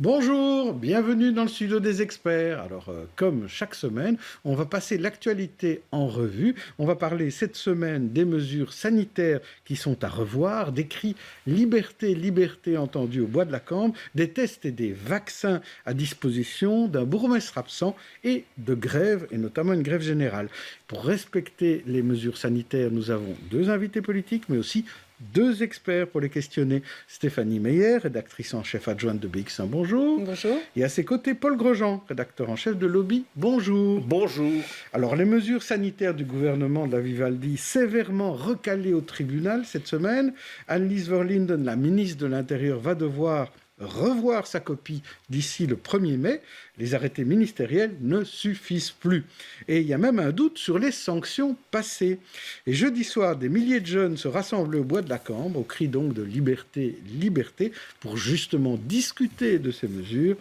Bonjour, bienvenue dans le studio des experts. Alors, comme chaque semaine, on va passer l'actualité en revue. On va parler cette semaine des mesures sanitaires qui sont à revoir, des cris liberté, liberté entendus au bois de la Cambre, des tests et des vaccins à disposition, d'un bourgmestre absent et de grève, et notamment une grève générale. Pour respecter les mesures sanitaires, nous avons deux invités politiques, mais aussi deux experts pour les questionner. Stéphanie Meyer, rédactrice en chef adjointe de BX1, bonjour. Bonjour. Et à ses côtés, Paul Grosjean, rédacteur en chef de Lobby, bonjour. Bonjour. Alors, les mesures sanitaires du gouvernement de la Vivaldi sévèrement recalées au tribunal cette semaine. Annelies Verlinden, la ministre de l'Intérieur, va devoir revoir sa copie d'ici le 1er mai. Les arrêtés ministériels ne suffisent plus. Et il y a même un doute sur les sanctions passées. Et jeudi soir, des milliers de jeunes se rassemblent au bois de la Cambre, au cri donc de liberté, liberté, pour justement discuter de ces mesures.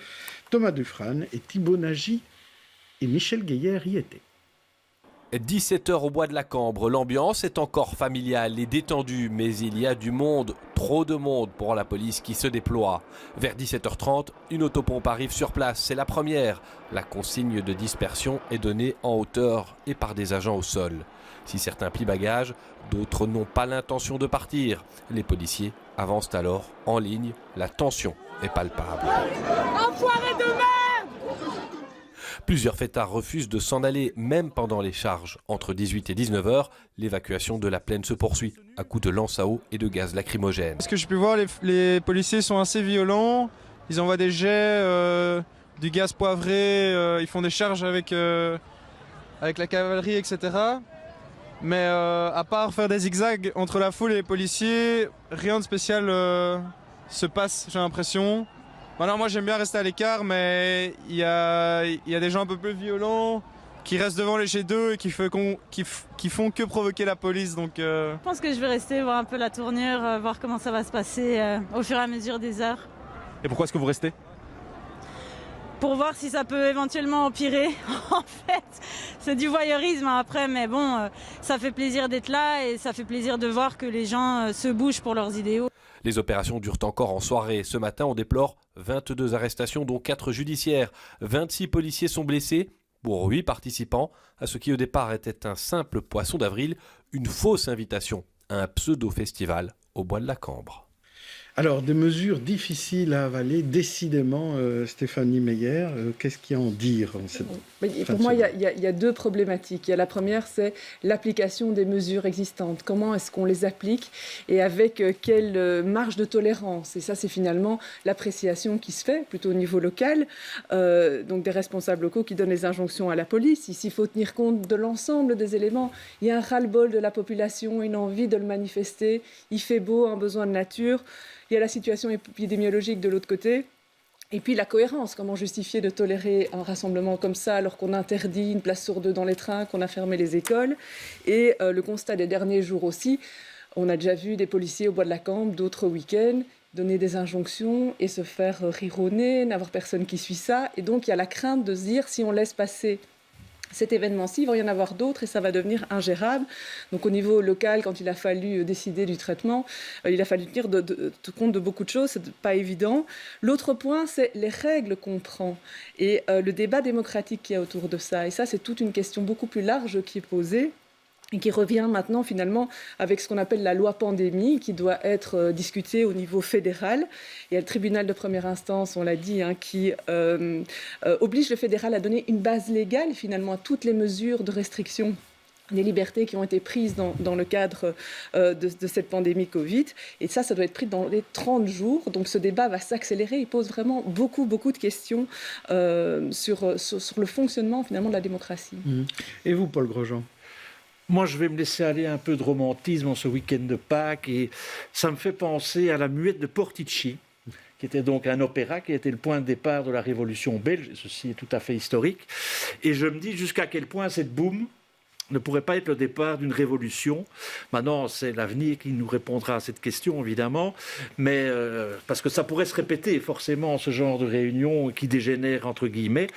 Thomas Dufrane et Thibaut Nagy et Michel Guéhière y étaient. 17h au bois de la Cambre, l'ambiance est encore familiale et détendue, mais il y a du monde, trop de monde pour la police qui se déploie. Vers 17h30, une autopompe arrive sur place, c'est la première. La consigne de dispersion est donnée en hauteur et par des agents au sol. Si certains plient bagages, d'autres n'ont pas l'intention de partir. Les policiers avancent alors en ligne, la tension est palpable. Enfoiré de merde! Plusieurs fêtards refusent de s'en aller, même pendant les charges. Entre 18 et 19h, l'évacuation de la plaine se poursuit, à coups de lance à eau et de gaz lacrymogène. Ce que j'ai pu voir, les policiers sont assez violents. Ils envoient des jets, du gaz poivré, ils font des charges avec la cavalerie, etc. Mais à part faire des zigzags entre la foule et les policiers, rien de spécial se passe, j'ai l'impression. Maintenant, moi j'aime bien rester à l'écart, mais il y a des gens un peu plus violents qui restent devant les jets d'eau et qui font que provoquer la police. Donc, Je pense que je vais rester voir un peu la tournure, voir comment ça va se passer au fur et à mesure des heures. Et pourquoi est-ce que vous restez ? Pour voir si ça peut éventuellement empirer. En fait, c'est du voyeurisme après, mais bon, ça fait plaisir d'être là et ça fait plaisir de voir que les gens se bougent pour leurs idéaux. Les opérations durent encore en soirée. Ce matin, on déplore 22 arrestations, dont 4 judiciaires. 26 policiers sont blessés pour 8 participants à ce qui au départ était un simple poisson d'avril, une fausse invitation à un pseudo-festival au bois de la Cambre. Alors, des mesures difficiles à avaler, décidément, Stéphanie Meyer, qu'est-ce qu'il y a à en dire en cette Pour moi, il y a deux problématiques. La première, c'est l'application des mesures existantes. Comment est-ce qu'on les applique et avec quelle marge de tolérance? Et ça, c'est finalement l'appréciation qui se fait, plutôt au niveau local. Donc, des responsables locaux qui donnent les injonctions à la police. Ici, il faut tenir compte de l'ensemble des éléments. Il y a un ras-le-bol de la population, une envie de le manifester. Il fait beau, un besoin de nature. Il y a la situation épidémiologique de l'autre côté. Et puis la cohérence, comment justifier de tolérer un rassemblement comme ça alors qu'on interdit une place sur deux dans les trains, qu'on a fermé les écoles. Et le constat des derniers jours aussi, on a déjà vu des policiers au bois de la Cambre, d'autres week-ends, donner des injonctions et se faire rironner, n'avoir personne qui suit ça. Et donc il y a la crainte de se dire si on laisse passer cet événement-ci, il va y en avoir d'autres et ça va devenir ingérable. Donc au niveau local, quand il a fallu décider du traitement, il a fallu tenir compte de beaucoup de choses, c'est pas évident. L'autre point, c'est les règles qu'on prend et le débat démocratique qu'il y a autour de ça. Et ça, c'est toute une question beaucoup plus large qui est posée. Et qui revient maintenant finalement avec ce qu'on appelle la loi pandémie, qui doit être discutée au niveau fédéral. Il y a le tribunal de première instance, on l'a dit, qui oblige le fédéral à donner une base légale finalement à toutes les mesures de restriction des libertés qui ont été prises dans le cadre de cette pandémie Covid. Et ça doit être pris dans les 30 jours. Donc ce débat va s'accélérer. Il pose vraiment beaucoup de questions sur le fonctionnement finalement de la démocratie. Et vous, Paul Grosjean ? Moi, je vais me laisser aller un peu de romantisme en ce week-end de Pâques et ça me fait penser à la Muette de Portici, qui était donc un opéra qui était le point de départ de la Révolution belge. Ceci est tout à fait historique. Et je me dis jusqu'à quel point cette boum ne pourrait pas être le départ d'une révolution. Maintenant, c'est l'avenir qui nous répondra à cette question, évidemment, mais parce que ça pourrait se répéter forcément, ce genre de réunion qui dégénère, entre guillemets.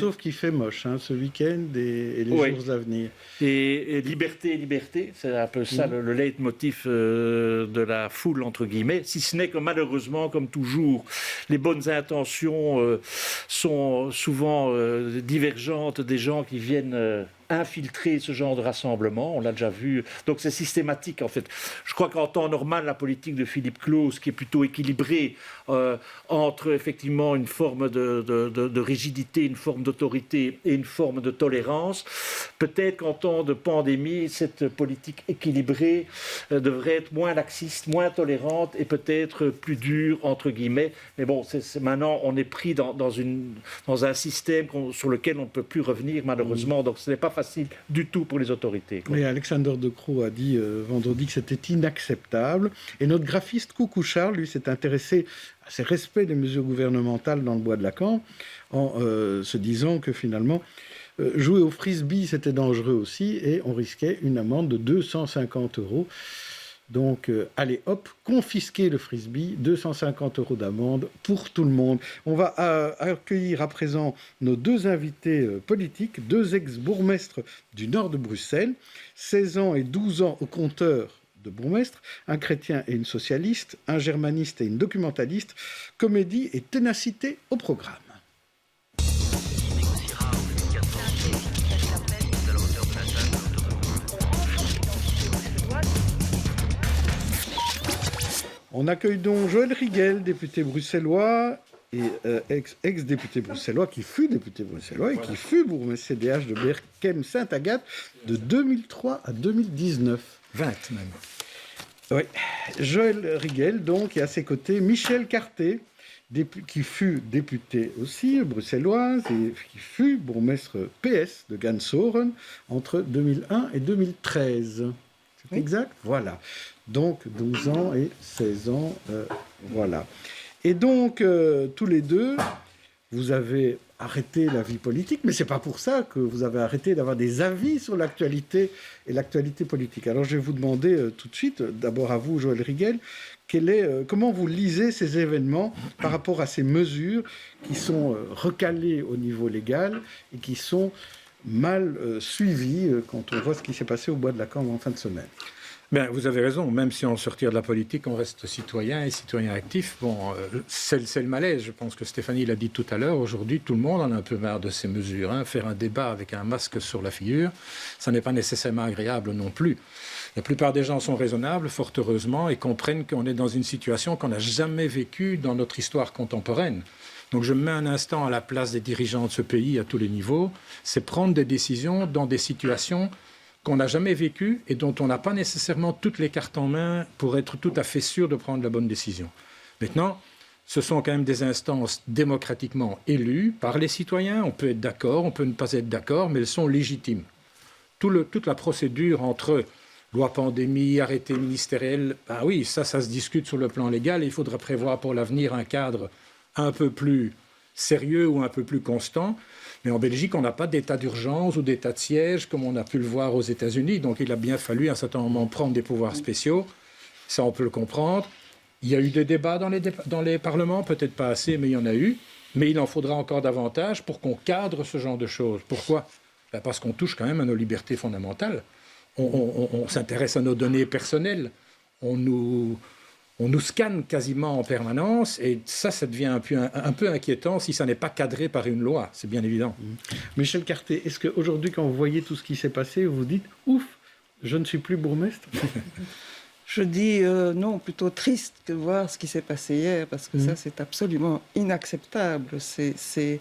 Sauf qu'il fait moche, hein, ce week-end et les jours à venir. Et liberté, c'est un peu ça le leitmotiv de la foule, entre guillemets, si ce n'est que malheureusement, comme toujours, les bonnes intentions sont souvent divergentes des gens qui viennent infiltrer ce genre de rassemblement, on l'a déjà vu, donc c'est systématique en fait. Je crois qu'en temps normal, la politique de Philippe Claus, qui est plutôt équilibrée entre effectivement une forme de rigidité, une forme d'autorité et une forme de tolérance, peut-être qu'en temps de pandémie, cette politique équilibrée devrait être moins laxiste, moins tolérante et peut-être plus dure, entre guillemets, mais bon, maintenant on est pris dans un système sur lequel on ne peut plus revenir malheureusement, donc ce n'est pas facile du tout pour les autorités. Mais Alexander De Croo a dit vendredi que c'était inacceptable. Et notre graphiste Coucou Charles, lui, s'est intéressé à ces respects des mesures gouvernementales dans le bois de la Cambre, en se disant que finalement, jouer au frisbee, c'était dangereux aussi, et on risquait une amende de 250 €. Donc, allez hop, confisquer le frisbee, 250 € d'amende pour tout le monde. On va accueillir à présent nos deux invités politiques, deux ex-bourgmestres du nord de Bruxelles, 16 ans et 12 ans au compteur de bourgmestre, un chrétien et une socialiste, un germaniste et une documentaliste, comédie et ténacité au programme. On accueille donc Joël Riguel, député bruxellois, et ex-député bruxellois, qui fut député bruxellois et qui fut bourgmestre CDH de Berchem-Sainte-Agathe de 2003 à 2019. 20 même. Oui. Joël Riguel, donc, et à ses côtés, Michel Carté, qui fut député aussi bruxelloise et qui fut bourgmestre PS de Gansoren entre 2001 et 2013. C'est exact ? Voilà. Donc 12 ans et 16 ans, voilà. Et donc, tous les deux, vous avez arrêté la vie politique, mais ce n'est pas pour ça que vous avez arrêté d'avoir des avis sur l'actualité et l'actualité politique. Alors, je vais vous demander tout de suite, d'abord à vous, Joël Riguel, comment vous lisez ces événements par rapport à ces mesures qui sont recalées au niveau légal et qui sont mal suivies quand on voit ce qui s'est passé au bois de la Cambre en fin de semaine. Bien, vous avez raison, même si on sortit de la politique, on reste citoyen et citoyen actif. Bon, c'est le malaise, je pense que Stéphanie l'a dit tout à l'heure. Aujourd'hui, tout le monde en a un peu marre de ces mesures. Hein. Faire un débat avec un masque sur la figure, ça n'est pas nécessairement agréable non plus. La plupart des gens sont raisonnables, fort heureusement, et comprennent qu'on est dans une situation qu'on n'a jamais vécue dans notre histoire contemporaine. Donc je me mets un instant à la place des dirigeants de ce pays à tous les niveaux. C'est prendre des décisions dans des situations qu'on n'a jamais vécu et dont on n'a pas nécessairement toutes les cartes en main pour être tout à fait sûr de prendre la bonne décision. Maintenant, ce sont quand même des instances démocratiquement élues par les citoyens. On peut être d'accord, on peut ne pas être d'accord, mais elles sont légitimes. Toute la procédure entre loi pandémie, arrêté ministériel, ben oui, ça se discute sur le plan légal et il faudra prévoir pour l'avenir un cadre un peu plus sérieux ou un peu plus constant. Mais en Belgique, on n'a pas d'état d'urgence ou d'état de siège comme on a pu le voir aux États-Unis. Donc il a bien fallu à un certain moment prendre des pouvoirs spéciaux. Ça, on peut le comprendre. Il y a eu des débats dans les parlements, peut-être pas assez, mais il y en a eu. Mais il en faudra encore davantage pour qu'on cadre ce genre de choses. Pourquoi ? Ben parce qu'on touche quand même à nos libertés fondamentales. On s'intéresse à nos données personnelles. On nous scanne quasiment en permanence et ça devient un peu inquiétant si ça n'est pas cadré par une loi, c'est bien évident. Michel Carté, est-ce qu'aujourd'hui, quand vous voyez tout ce qui s'est passé, vous vous dites « Ouf, je ne suis plus bourgmestre » Je dis non, plutôt triste de voir ce qui s'est passé hier, parce que ça, c'est absolument inacceptable. C'est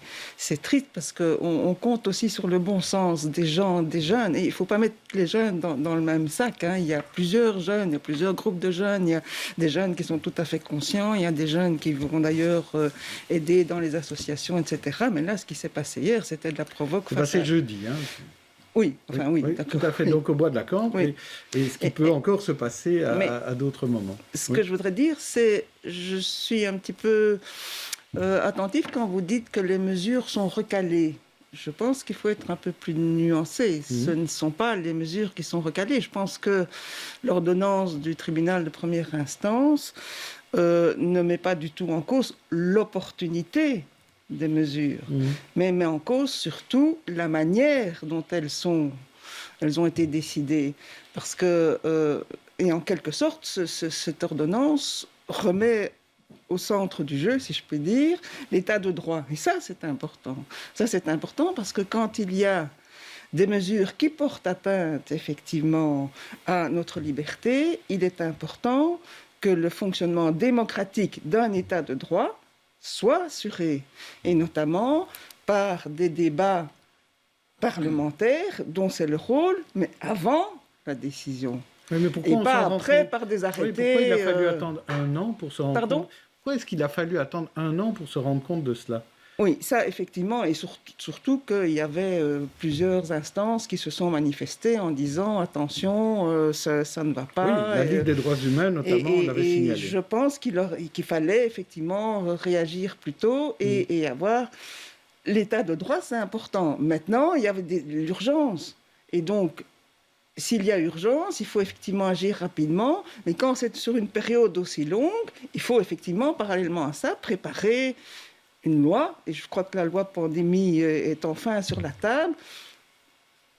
triste parce qu'on compte aussi sur le bon sens des gens, des jeunes. Et il ne faut pas mettre les jeunes dans le même sac. Hein. Il y a plusieurs jeunes, il y a plusieurs groupes de jeunes. Il y a des jeunes qui sont tout à fait conscients. Il y a des jeunes qui vont d'ailleurs aider dans les associations, etc. Mais là, ce qui s'est passé hier, c'était de la provoque. C'est passé jeudi, hein. Oui, tout à fait. Donc au bois de la Cambre, oui. et ce qui peut encore se passer à d'autres moments. Ce que je voudrais dire, c'est je suis un petit peu attentif quand vous dites que les mesures sont recalées. je pense qu'il faut être un peu plus nuancé. Ce ne sont pas les mesures qui sont recalées. Je pense que l'ordonnance du tribunal de première instance ne met pas du tout en cause l'opportunité des mesures, mais met en cause surtout la manière dont elles ont été décidées. Parce que, et en quelque sorte, cette ordonnance remet au centre du jeu, si je puis dire, l'état de droit. Et ça, c'est important. Ça, c'est important parce que quand il y a des mesures qui portent atteinte, effectivement, à notre liberté, il est important que le fonctionnement démocratique d'un état de droit soit assuré, et notamment par des débats parlementaires dont c'est le rôle, mais avant la décision. Oui, mais pourquoi et pas après par des arrêtés. Pourquoi il a fallu attendre un an pour se rendre compte? Pourquoi est-ce qu'il a fallu attendre un an pour se rendre compte de cela? Oui, ça effectivement, et surtout qu'il y avait plusieurs instances qui se sont manifestées en disant attention, ça ne va pas. Oui, la Ligue des droits humains notamment l'avait signalé. Je pense qu'il fallait effectivement réagir plus tôt et avoir l'état de droit, c'est important. Maintenant, il y avait l'urgence, et donc s'il y a urgence, il faut effectivement agir rapidement, mais quand c'est sur une période aussi longue, il faut effectivement parallèlement à ça préparer une loi, et je crois que la loi pandémie est enfin sur la table,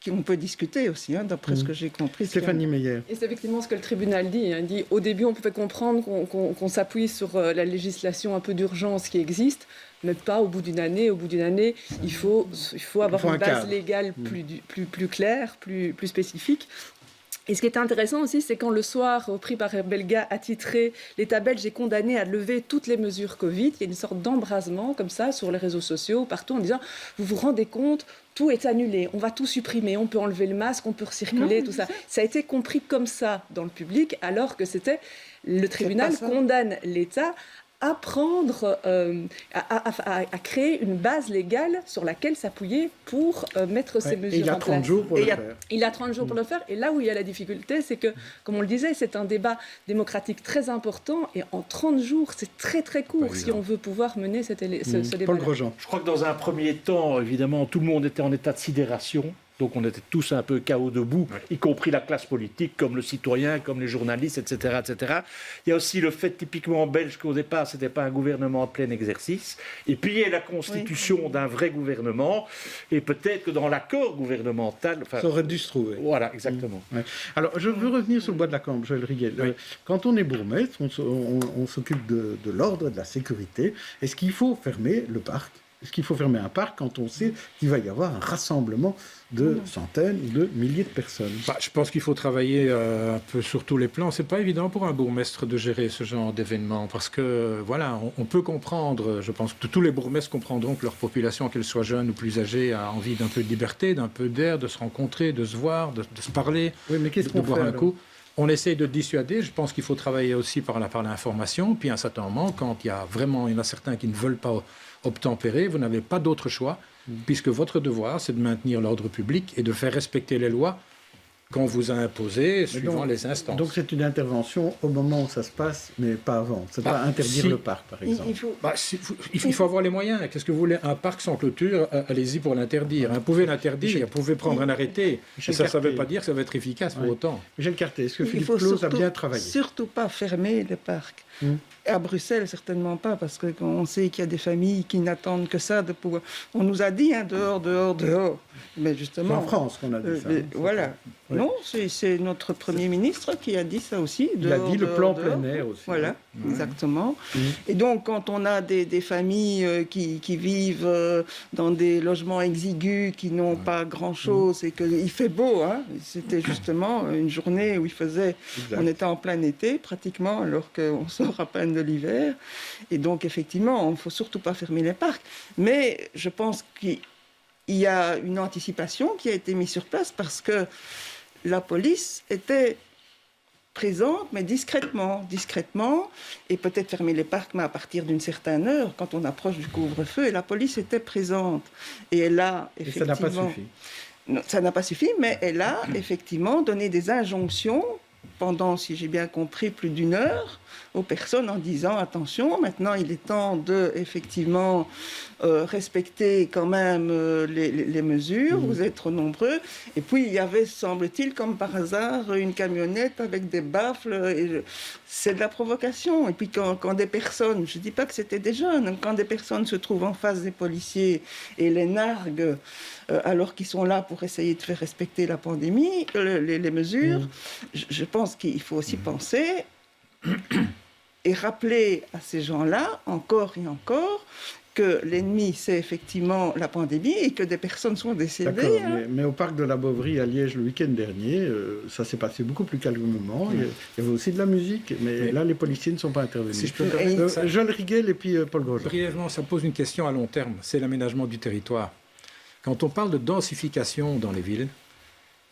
qu'on peut discuter aussi, d'après ce que j'ai compris. Stéphanie Meyer. Et c'est effectivement ce que le tribunal dit. Il dit, au début, on pouvait comprendre qu'on s'appuie sur la législation un peu d'urgence qui existe, mais pas au bout d'une année. Au bout d'une année, il faut avoir une base légale plus claire, plus spécifique. Et ce qui est intéressant aussi, c'est quand le soir, au prix par Belga attitré, l'État belge est condamné à lever toutes les mesures Covid, il y a une sorte d'embrasement comme ça sur les réseaux sociaux, partout, en disant « Vous vous rendez compte, tout est annulé, on va tout supprimer, on peut enlever le masque, on peut recirculer, tout ça. » Ça a été compris comme ça dans le public, alors que c'était le tribunal condamne l'État à prendre, à créer une base légale sur laquelle s'appuyer pour mettre ces mesures en place. Il a 30 jours pour le faire. Il a 30 jours pour le faire. Et là où il y a la difficulté, c'est que, comme on le disait, c'est un débat démocratique très important. Et en 30 jours, c'est très très court si on veut pouvoir mener ce débat. Paul Grosjean. Je crois que dans un premier temps, évidemment, tout le monde était en état de sidération. Donc on était tous un peu KO debout, y compris la classe politique, comme le citoyen, comme les journalistes, etc., etc. Il y a aussi le fait typiquement belge qu'au départ, ce n'était pas un gouvernement en plein exercice. Et puis il y a la constitution d'un vrai gouvernement. Et peut-être que dans l'accord gouvernemental... Ça aurait dû se trouver. Voilà, exactement. Alors je veux revenir sur le bois de la Cambre, Joël Riguel. Quand on est bourgmestre, on s'occupe de l'ordre, de la sécurité. Est-ce qu'il faut fermer le parc ? Est-ce qu'il faut fermer un parc quand on sait qu'il va y avoir un rassemblement de centaines ou de milliers de personnes? Je pense qu'il faut travailler un peu sur tous les plans. C'est pas évident pour un bourgmestre de gérer ce genre d'événement parce que voilà, on peut comprendre. Je pense que tous les bourgmestres comprendront que leur population, qu'elle soit jeune ou plus âgée, a envie d'un peu de liberté, d'un peu d'air, de se rencontrer, de se voir, de se parler, de boire un coup. On essaye de dissuader. Je pense qu'il faut travailler aussi par l'information. Puis à un certain moment, quand il y en a certains qui ne veulent pas obtempérer, vous n'avez pas d'autre choix, puisque votre devoir, c'est de maintenir l'ordre public et de faire respecter les lois qu'on vous a imposées suivant les instances. Donc c'est une intervention au moment où ça se passe, mais pas avant. C'est pas interdire le parc, par exemple. Il faut avoir les moyens. Qu'est-ce que vous voulez? Un parc sans clôture, allez-y pour l'interdire. Vous pouvez l'interdire, vous pouvez prendre un arrêté. Et ça ne veut pas dire que ça va être efficace pour autant. Michel Carté, est-ce que Philippe Claus a bien travaillé? Il ne faut surtout pas fermer les parcs. À Bruxelles, certainement pas, parce qu'on sait qu'il y a des familles qui n'attendent que ça de pouvoir... On nous a dit, dehors, dehors, dehors. Mais justement... C'est en France qu'on a dit ça. Voilà. Oui. Non, c'est notre Premier ministre qui a dit ça aussi. Il a dit le plan plein air aussi. Voilà, exactement. Et donc, quand on a des familles qui vivent dans des logements exigus, qui n'ont pas grand-chose, et qu'il fait beau, c'était justement une journée où on était en plein été, pratiquement, alors qu'on sort à peine de l'hiver. Et donc, effectivement, il ne faut surtout pas fermer les parcs. Mais je pense qu'il y a une anticipation qui a été mise sur place parce que la police était présente, mais discrètement, et peut-être fermer les parcs, mais à partir d'une certaine heure, quand on approche du couvre-feu, et la police était présente. Et elle a effectivement... Et ça n'a pas suffi. Non, ça n'a pas suffi, mais elle a effectivement donné des injonctions pendant, si j'ai bien compris, plus d'une heure, aux personnes en disant attention, maintenant il est temps de effectivement respecter quand même les mesures, vous êtes trop nombreux. Et puis il y avait, semble-t-il, comme par hasard, une camionnette avec des baffles. C'est de la provocation. Et puis quand des personnes, je ne dis pas que c'était des jeunes, quand des personnes se trouvent en face des policiers et les narguent, alors qu'ils sont là pour essayer de faire respecter la pandémie, les mesures, je pense qu'il faut aussi penser et rappeler à ces gens-là, encore et encore, que l'ennemi, c'est effectivement la pandémie et que des personnes sont décédées. D'accord, mais au parc de la Bovry à Liège le week-end dernier, ça s'est passé beaucoup plus calmement. Il y avait aussi de la musique, mais là, les policiers ne sont pas intervenus. Si je peux me permettre, Joël Riguel et puis Paul Grosjean. Brièvement, ça pose une question à long terme, c'est l'aménagement du territoire. Quand on parle de densification dans les villes,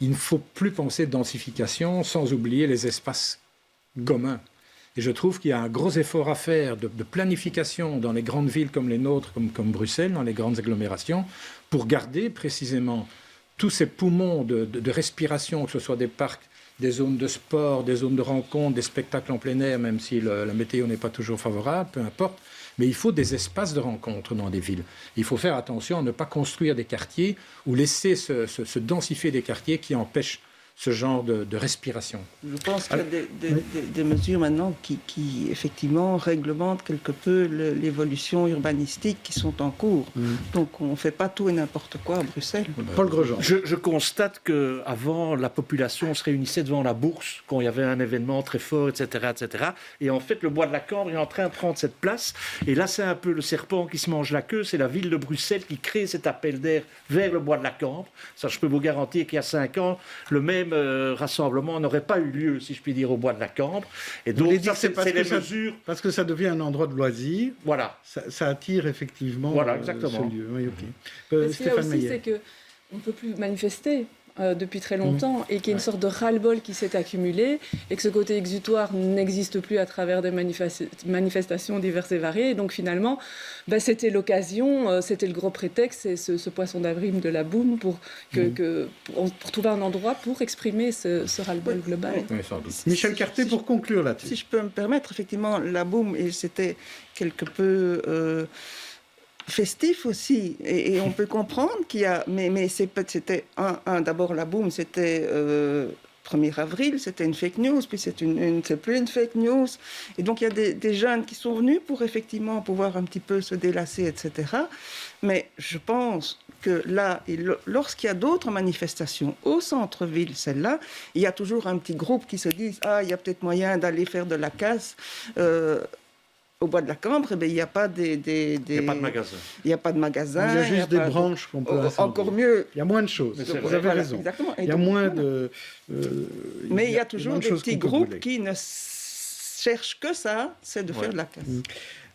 il ne faut plus penser de densification sans oublier les espaces communs. Et je trouve qu'il y a un gros effort à faire de planification dans les grandes villes comme les nôtres, comme Bruxelles, dans les grandes agglomérations, pour garder précisément tous ces poumons de respiration, que ce soit des parcs, des zones de sport, des zones de rencontre, des spectacles en plein air, même si la météo n'est pas toujours favorable, peu importe. Mais il faut des espaces de rencontre dans des villes. Il faut faire attention à ne pas construire des quartiers ou laisser se densifier des quartiers qui empêchent ce genre de respiration. Je pense qu'il y a des mesures maintenant qui effectivement réglementent quelque peu l'évolution urbanistique qui sont en cours. Donc on ne fait pas tout et n'importe quoi à Bruxelles. Paul Grosjean. Je constate qu'avant, la population se réunissait devant la bourse quand il y avait un événement très fort, etc., etc. Et en fait, le bois de la Cambre est en train de prendre cette place. Et là, c'est un peu le serpent qui se mange la queue. C'est la ville de Bruxelles qui crée cet appel d'air vers le bois de la Cambre. Ça, je peux vous garantir qu'il y a 5 ans, le même rassemblement n'aurait pas eu lieu, si je puis dire, au bois de la Cambre. Et donc, ça, c'est les mesures. Parce que ça devient un endroit de loisirs. Voilà. Ça attire effectivement exactement. ce lieu. Oui, okay. Ce qu'il y a aussi, c'est qu'on ne peut plus manifester depuis très longtemps et qu'il y a une sorte de ras-le-bol qui s'est accumulé et que ce côté exutoire n'existe plus à travers des manifestations diverses et variées. Et donc finalement, c'était l'occasion, c'était le gros prétexte, c'est ce poisson d'avril de la boum pour trouver un endroit pour exprimer ce ras-le-bol global. Oui, sans doute. Michel Carté, pour conclure là-dessus. Si je peux me permettre, effectivement, la boum, et c'était quelque peu festif aussi, et on peut comprendre qu'il y a, mais c'était d'abord la boum, c'était 1er avril, c'était une fake news, puis c'est plus une fake news, et donc il y a des jeunes qui sont venus pour effectivement pouvoir un petit peu se délasser, etc. Mais je pense que là, lorsqu'il y a d'autres manifestations au centre-ville, celle-là, il y a toujours un petit groupe qui se dit il y a peut-être moyen d'aller faire de la casse. Au bois de la Cambre, il n'y a pas il n'y a pas de magasin. Il n'y a pas de magasin. Il y a juste des branches qu'on peut incendier. Encore mieux. Il y a moins de choses. Vous avez raison. Exactement. Il y a moins de... mais il y a toujours des petits groupes qui ne cherchent que ça, c'est de faire de la casse.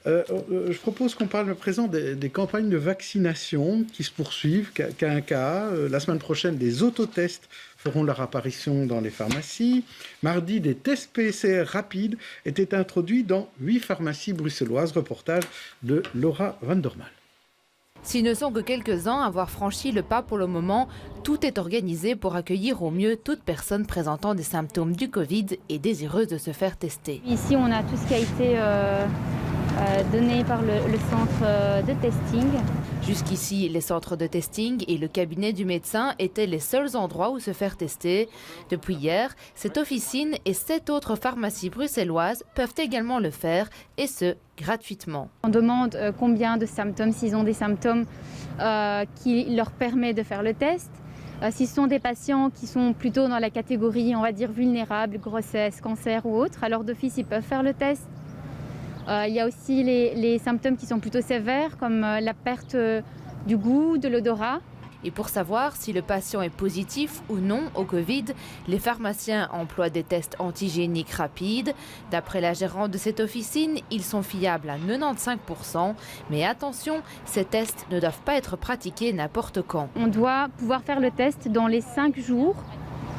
Je propose qu'on parle à présent des campagnes de vaccination qui se poursuivent, la semaine prochaine, des autotests feront leur apparition dans les pharmacies. Mardi, des tests PCR rapides étaient introduits dans 8 pharmacies bruxelloises. Reportage de Laura Van Dormal. S'ils ne sont que quelques-uns à avoir franchi le pas pour le moment, tout est organisé pour accueillir au mieux toute personne présentant des symptômes du Covid et désireuse de se faire tester. Ici, on a tout ce qui a été donné par le centre de testing. Jusqu'ici, les centres de testing et le cabinet du médecin étaient les seuls endroits où se faire tester. Depuis hier, cette officine et 7 autres pharmacies bruxelloises peuvent également le faire, et ce, gratuitement. On demande combien de symptômes, s'ils ont des symptômes qui leur permettent de faire le test. Si ce sont des patients qui sont plutôt dans la catégorie, on va dire, vulnérable, grossesse, cancer ou autre, alors d'office, ils peuvent faire le test. Il y a aussi les symptômes qui sont plutôt sévères, comme la perte du goût, de l'odorat. Et pour savoir si le patient est positif ou non au Covid, les pharmaciens emploient des tests antigéniques rapides. D'après la gérante de cette officine, ils sont fiables à 95%. Mais attention, ces tests ne doivent pas être pratiqués n'importe quand. On doit pouvoir faire le test dans les 5 jours,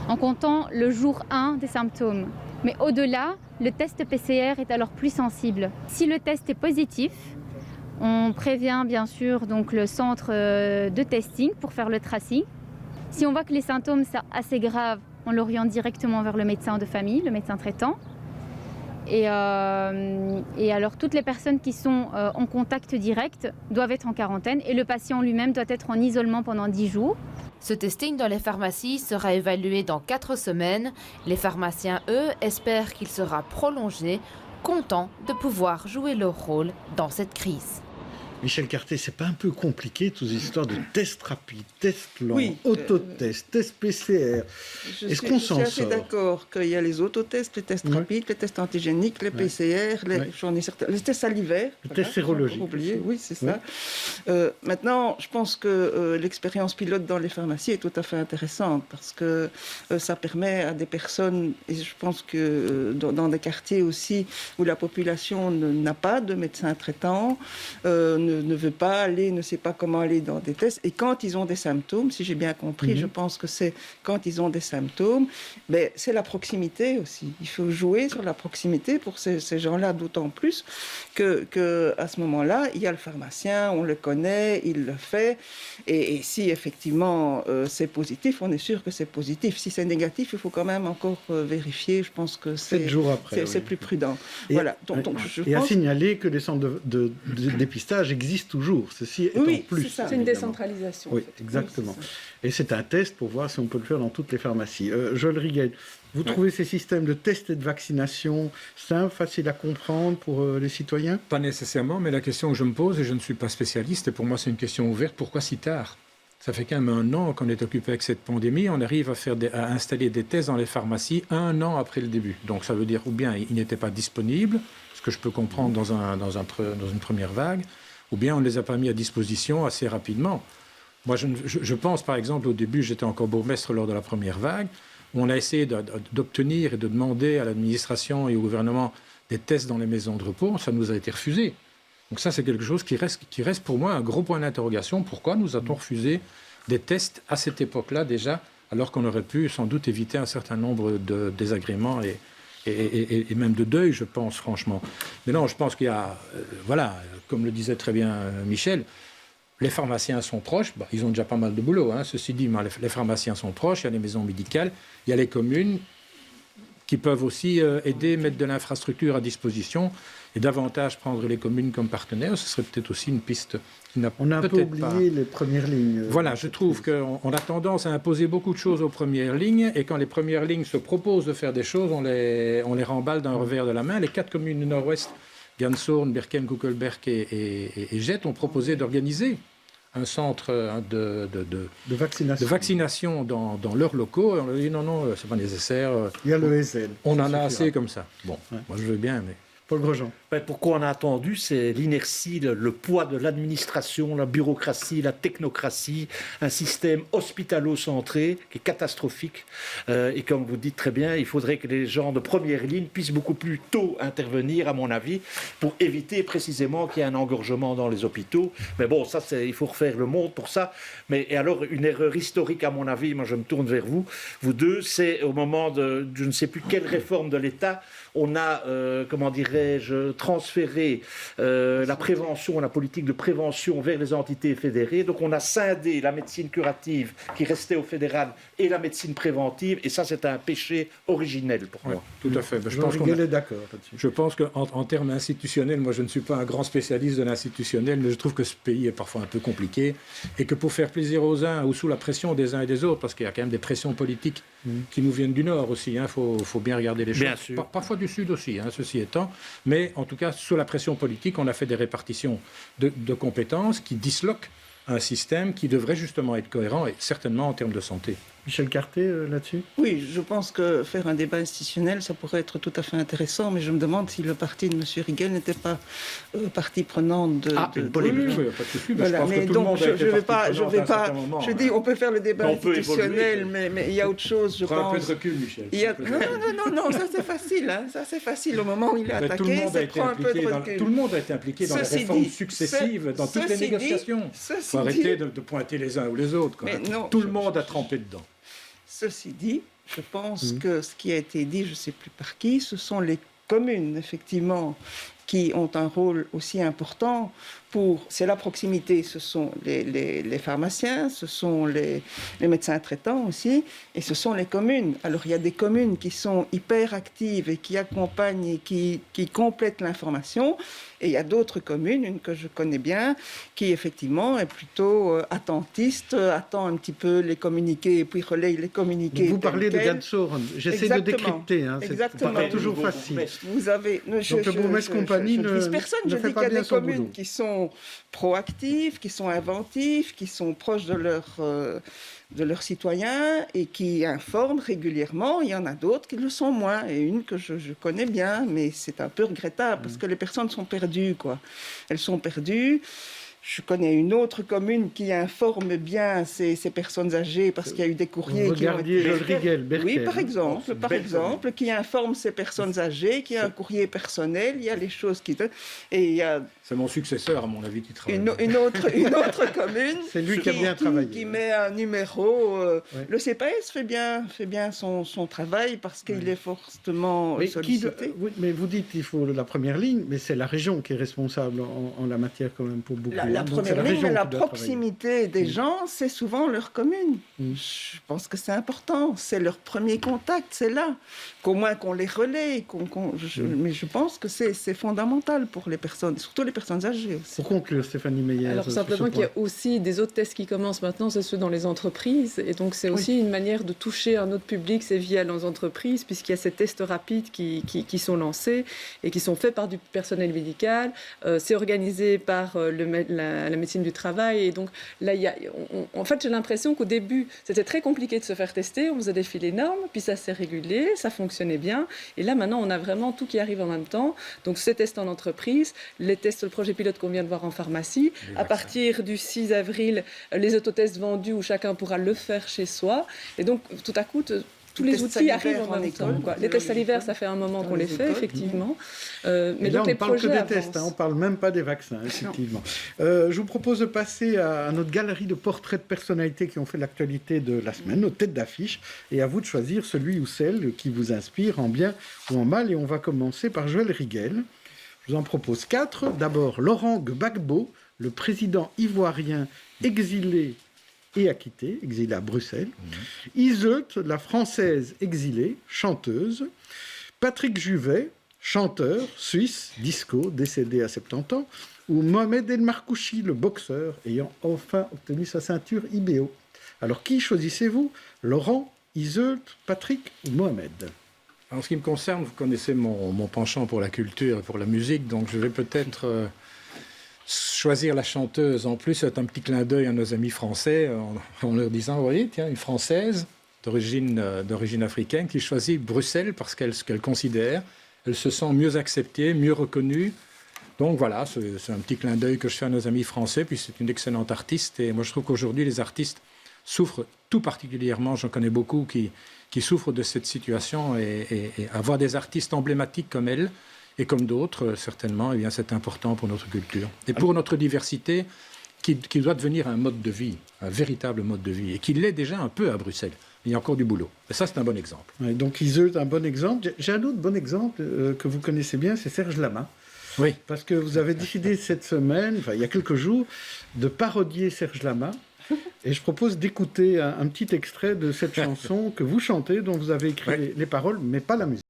en comptant le jour 1 des symptômes. Mais au-delà, le test PCR est alors plus sensible. Si le test est positif, on prévient bien sûr donc le centre de testing pour faire le tracing. Si on voit que les symptômes sont assez graves, on l'oriente directement vers le médecin de famille, le médecin traitant. Et alors, toutes les personnes qui sont en contact direct doivent être en quarantaine et le patient lui-même doit être en isolement pendant 10 jours. Ce testing dans les pharmacies sera évalué dans 4 semaines. Les pharmaciens, eux, espèrent qu'il sera prolongé, contents de pouvoir jouer leur rôle dans cette crise. Michel Carté, c'est pas un peu compliqué, toutes ces histoires de tests rapides, tests lents, autotests, tests PCR. Est-ce qu'on s'en sort? Je suis assez d'accord qu'il y a les autotests, les tests rapides, les tests antigéniques, les PCR, les tests salivaires. Les tests sérologiques. Oui, c'est ça. Maintenant, je pense que l'expérience pilote dans les pharmacies est tout à fait intéressante parce que ça permet à des personnes, et je pense que dans des quartiers aussi où la population n'a pas de médecin traitant, ne veut pas aller, ne sait pas comment aller dans des tests. Et quand ils ont des symptômes, si j'ai bien compris, je pense que c'est quand ils ont des symptômes, mais c'est la proximité aussi. Il faut jouer sur la proximité pour ces gens-là, d'autant plus que à ce moment-là, il y a le pharmacien, on le connaît, il le fait. Et si effectivement c'est positif, on est sûr que c'est positif. Si c'est négatif, il faut quand même encore vérifier. Je pense que 7 jours après, c'est plus prudent. Et, voilà. Et à signaler que les centres de dépistage existent toujours. Ceci est en plus. C'est une décentralisation. Oui, exactement. Et c'est un test pour voir si on peut le faire dans toutes les pharmacies. Joël Riguel, vous trouvez ces systèmes de tests et de vaccination simples, faciles à comprendre pour les citoyens? Pas nécessairement, mais la question que je me pose, et je ne suis pas spécialiste, et pour moi c'est une question ouverte, pourquoi si tard? Ça fait quand même 1 an qu'on est occupé avec cette pandémie, on arrive à installer des tests dans les pharmacies 1 an après le début. Donc ça veut dire ou bien ils n'étaient pas disponibles, ce que je peux comprendre dans une première vague, ou bien on ne les a pas mis à disposition assez rapidement. Moi, je pense, par exemple, au début, j'étais encore bourgmestre lors de la première vague, où on a essayé d'obtenir et de demander à l'administration et au gouvernement des tests dans les maisons de repos, ça nous a été refusé. Donc ça, c'est quelque chose qui reste pour moi un gros point d'interrogation. Pourquoi nous a-t-on refusé des tests à cette époque-là déjà, alors qu'on aurait pu sans doute éviter un certain nombre de désagréments et même de deuil, je pense, franchement. Mais non, je pense qu'il y a, comme le disait très bien Michel, les pharmaciens sont proches, ils ont déjà pas mal de boulot, ceci dit, mais les pharmaciens sont proches, il y a les maisons médicales, il y a les communes qui peuvent aussi aider, mettre de l'infrastructure à disposition et davantage prendre les communes comme partenaires. Ce serait peut-être aussi une piste qui n'a peut-être pas... On a un peu oublié les premières lignes. Voilà, je trouve qu'on a tendance à imposer beaucoup de choses aux premières lignes et quand les premières lignes se proposent de faire des choses, on les remballe d'un revers de la main. Les 4 communes du Nord-Ouest, Gansourne, Berken, Kuckelberg et Jette, ont proposé d'organiser un centre de vaccination dans leurs locaux. Et on a dit non, c'est pas nécessaire. Il y a le SN. On en a assez comme ça. Bon, moi je veux bien, mais... Paul Grosjean. Pourquoi on a attendu? C'est l'inertie, le poids de l'administration, la bureaucratie, la technocratie, un système hospitalo-centré qui est catastrophique. Et comme vous dites très bien, il faudrait que les gens de première ligne puissent beaucoup plus tôt intervenir, à mon avis, pour éviter précisément qu'il y ait un engorgement dans les hôpitaux. Mais bon, ça, il faut refaire le monde pour ça. Et alors, une erreur historique, à mon avis, moi je me tourne vers vous deux, c'est au moment de je ne sais plus quelle réforme de l'État, on a, transféré la prévention, la politique de prévention vers les entités fédérées. Donc on a scindé la médecine curative qui restait au fédéral et la médecine préventive. Et ça, c'est un péché originel pour moi. Tout à fait. Je pense qu'en termes institutionnels, moi je ne suis pas un grand spécialiste de l'institutionnel, mais je trouve que ce pays est parfois un peu compliqué et que pour faire plaisir aux uns ou sous la pression des uns et des autres, parce qu'il y a quand même des pressions politiques qui nous viennent du Nord aussi, faut bien regarder les choses. Parfois du Sud aussi, ceci étant. Mais en tout cas, sous la pression politique, on a fait des répartitions de compétences qui disloquent un système qui devrait justement être cohérent et certainement en termes de santé. Michel Carté, là-dessus? Oui, je pense que faire un débat institutionnel, ça pourrait être tout à fait intéressant, mais je me demande si le parti de M. Riguel n'était pas partie prenante de... une polémique, oui, pas de souci, mais voilà, je pense que tout le monde a été partie prenante à un certain moment. Je dis, on peut faire le débat institutionnel, mais il y a autre chose, je pense. Prends un peu de recul, Michel. Non, ça c'est facile, ça c'est facile. Au moment où il est attaqué, ça prend un peu de recul. Tout le monde a été impliqué dans les réformes successives, dans toutes les négociations. Il faut arrêter de pointer les uns ou les autres. Tout le monde a trempé dedans. Ceci dit, je pense que ce qui a été dit, je ne sais plus par qui, ce sont les communes, effectivement, qui ont un rôle aussi important c'est la proximité, ce sont les pharmaciens, ce sont les médecins traitants aussi, et ce sont les communes. Alors il y a des communes qui sont hyper actives et qui accompagnent et qui complètent l'information, et il y a d'autres communes, une que je connais bien, qui effectivement est plutôt attentiste, attend un petit peu les communiqués et puis relaye les communiqués. Vous parlez de Gansoren, j'essaie de décrypter, exactement. C'est pas toujours facile. Vous avez, donc le bourgmestre compagnie ne vise personne, je dis qu'il y a des communes qui sont proactifs, qui sont inventifs, qui sont proches de leurs citoyens et qui informent régulièrement. Il y en a d'autres qui le sont moins. Et une que je connais bien, mais c'est un peu regrettable parce que les personnes sont perdues, quoi. Elles sont perdues. Je connais une autre commune qui informe bien ces personnes âgées parce qu'il y a eu des courriers qui ont été... Oui, par exemple, qui informe ces personnes âgées, qui a un courrier personnel, il y a les choses qui... Et il y a... C'est mon successeur, à mon avis, qui travaille. Une autre commune c'est lui qui a bien travaillé. Qui met un numéro. Le CPS fait bien son travail parce qu'il est fortement sollicité. Mais vous dites qu'il faut la première ligne, mais c'est la région qui est responsable en la matière quand même pour beaucoup. La première ligne, mais la proximité des gens, c'est souvent leur commune. Je pense que c'est important. C'est leur premier contact, c'est là. Qu'au moins qu'on les relaie. Mais je pense que c'est fondamental pour les personnes, surtout les personnes âgées aussi. Pour conclure, Stéphanie Meyer. Alors simplement qu'il y a aussi des autres tests qui commencent maintenant, c'est ceux dans les entreprises. Et donc c'est aussi une manière de toucher un autre public, c'est via les entreprises, puisqu'il y a ces tests rapides qui sont lancés et qui sont faits par du personnel médical. C'est organisé par la médecine du travail. Et donc là, en fait, j'ai l'impression qu'au début, c'était très compliqué de se faire tester. On faisait des files énormes, puis ça s'est régulé, ça fonctionnait bien. Et là, maintenant, on a vraiment tout qui arrive en même temps. Donc ces tests en entreprise, les tests, le projet pilote qu'on vient de voir en pharmacie. À partir du 6 avril, les autotests vendus où chacun pourra le faire chez soi. Et donc, tout à coup, tous les outils arrivent en même temps. Les tests salivaires, ça fait un moment qu'on les fait, effectivement. Mais là, on ne parle que des tests, on ne parle même pas des vaccins, effectivement. Je vous propose de passer à notre galerie de portraits de personnalités qui ont fait l'actualité de la semaine, nos têtes d'affiche, et à vous de choisir celui ou celle qui vous inspire en bien ou en mal. Et on va commencer par Joël Riguel. Je vous en propose 4. D'abord, Laurent Gbagbo, le président ivoirien exilé et acquitté, exilé à Bruxelles. Iseult, la française exilée, chanteuse. Patrick Juvet, chanteur, suisse, disco, décédé à 70 ans. Ou Mohamed El Markouchi, le boxeur, ayant enfin obtenu sa ceinture IBO. Alors, qui choisissez-vous? Laurent, Iseult, Patrick ou Mohamed? En ce qui me concerne, vous connaissez mon penchant pour la culture et pour la musique, donc je vais peut-être choisir la chanteuse. En plus, c'est un petit clin d'œil à nos amis français, en leur disant, vous voyez, tiens, une Française d'origine africaine qui choisit Bruxelles parce qu'elle considère, elle se sent mieux acceptée, mieux reconnue. Donc voilà, c'est un petit clin d'œil que je fais à nos amis français, puis c'est une excellente artiste. Et moi, je trouve qu'aujourd'hui, les artistes souffrent tout particulièrement, j'en connais beaucoup qui souffrent de cette situation, et avoir des artistes emblématiques comme elle et comme d'autres, certainement, eh bien, c'est important pour notre culture et pour notre diversité qui doit devenir un mode de vie, un véritable mode de vie, et qui l'est déjà un peu à Bruxelles. Il y a encore du boulot. Et ça, c'est un bon exemple. Ouais, donc Iseult, un bon exemple. J'ai un autre bon exemple que vous connaissez bien, c'est Serge Lama. Oui. Parce que vous avez décidé cette semaine, enfin il y a quelques jours, de parodier Serge Lama. Et je propose d'écouter un petit extrait de cette chanson que vous chantez, dont vous avez écrit les paroles, mais pas la musique.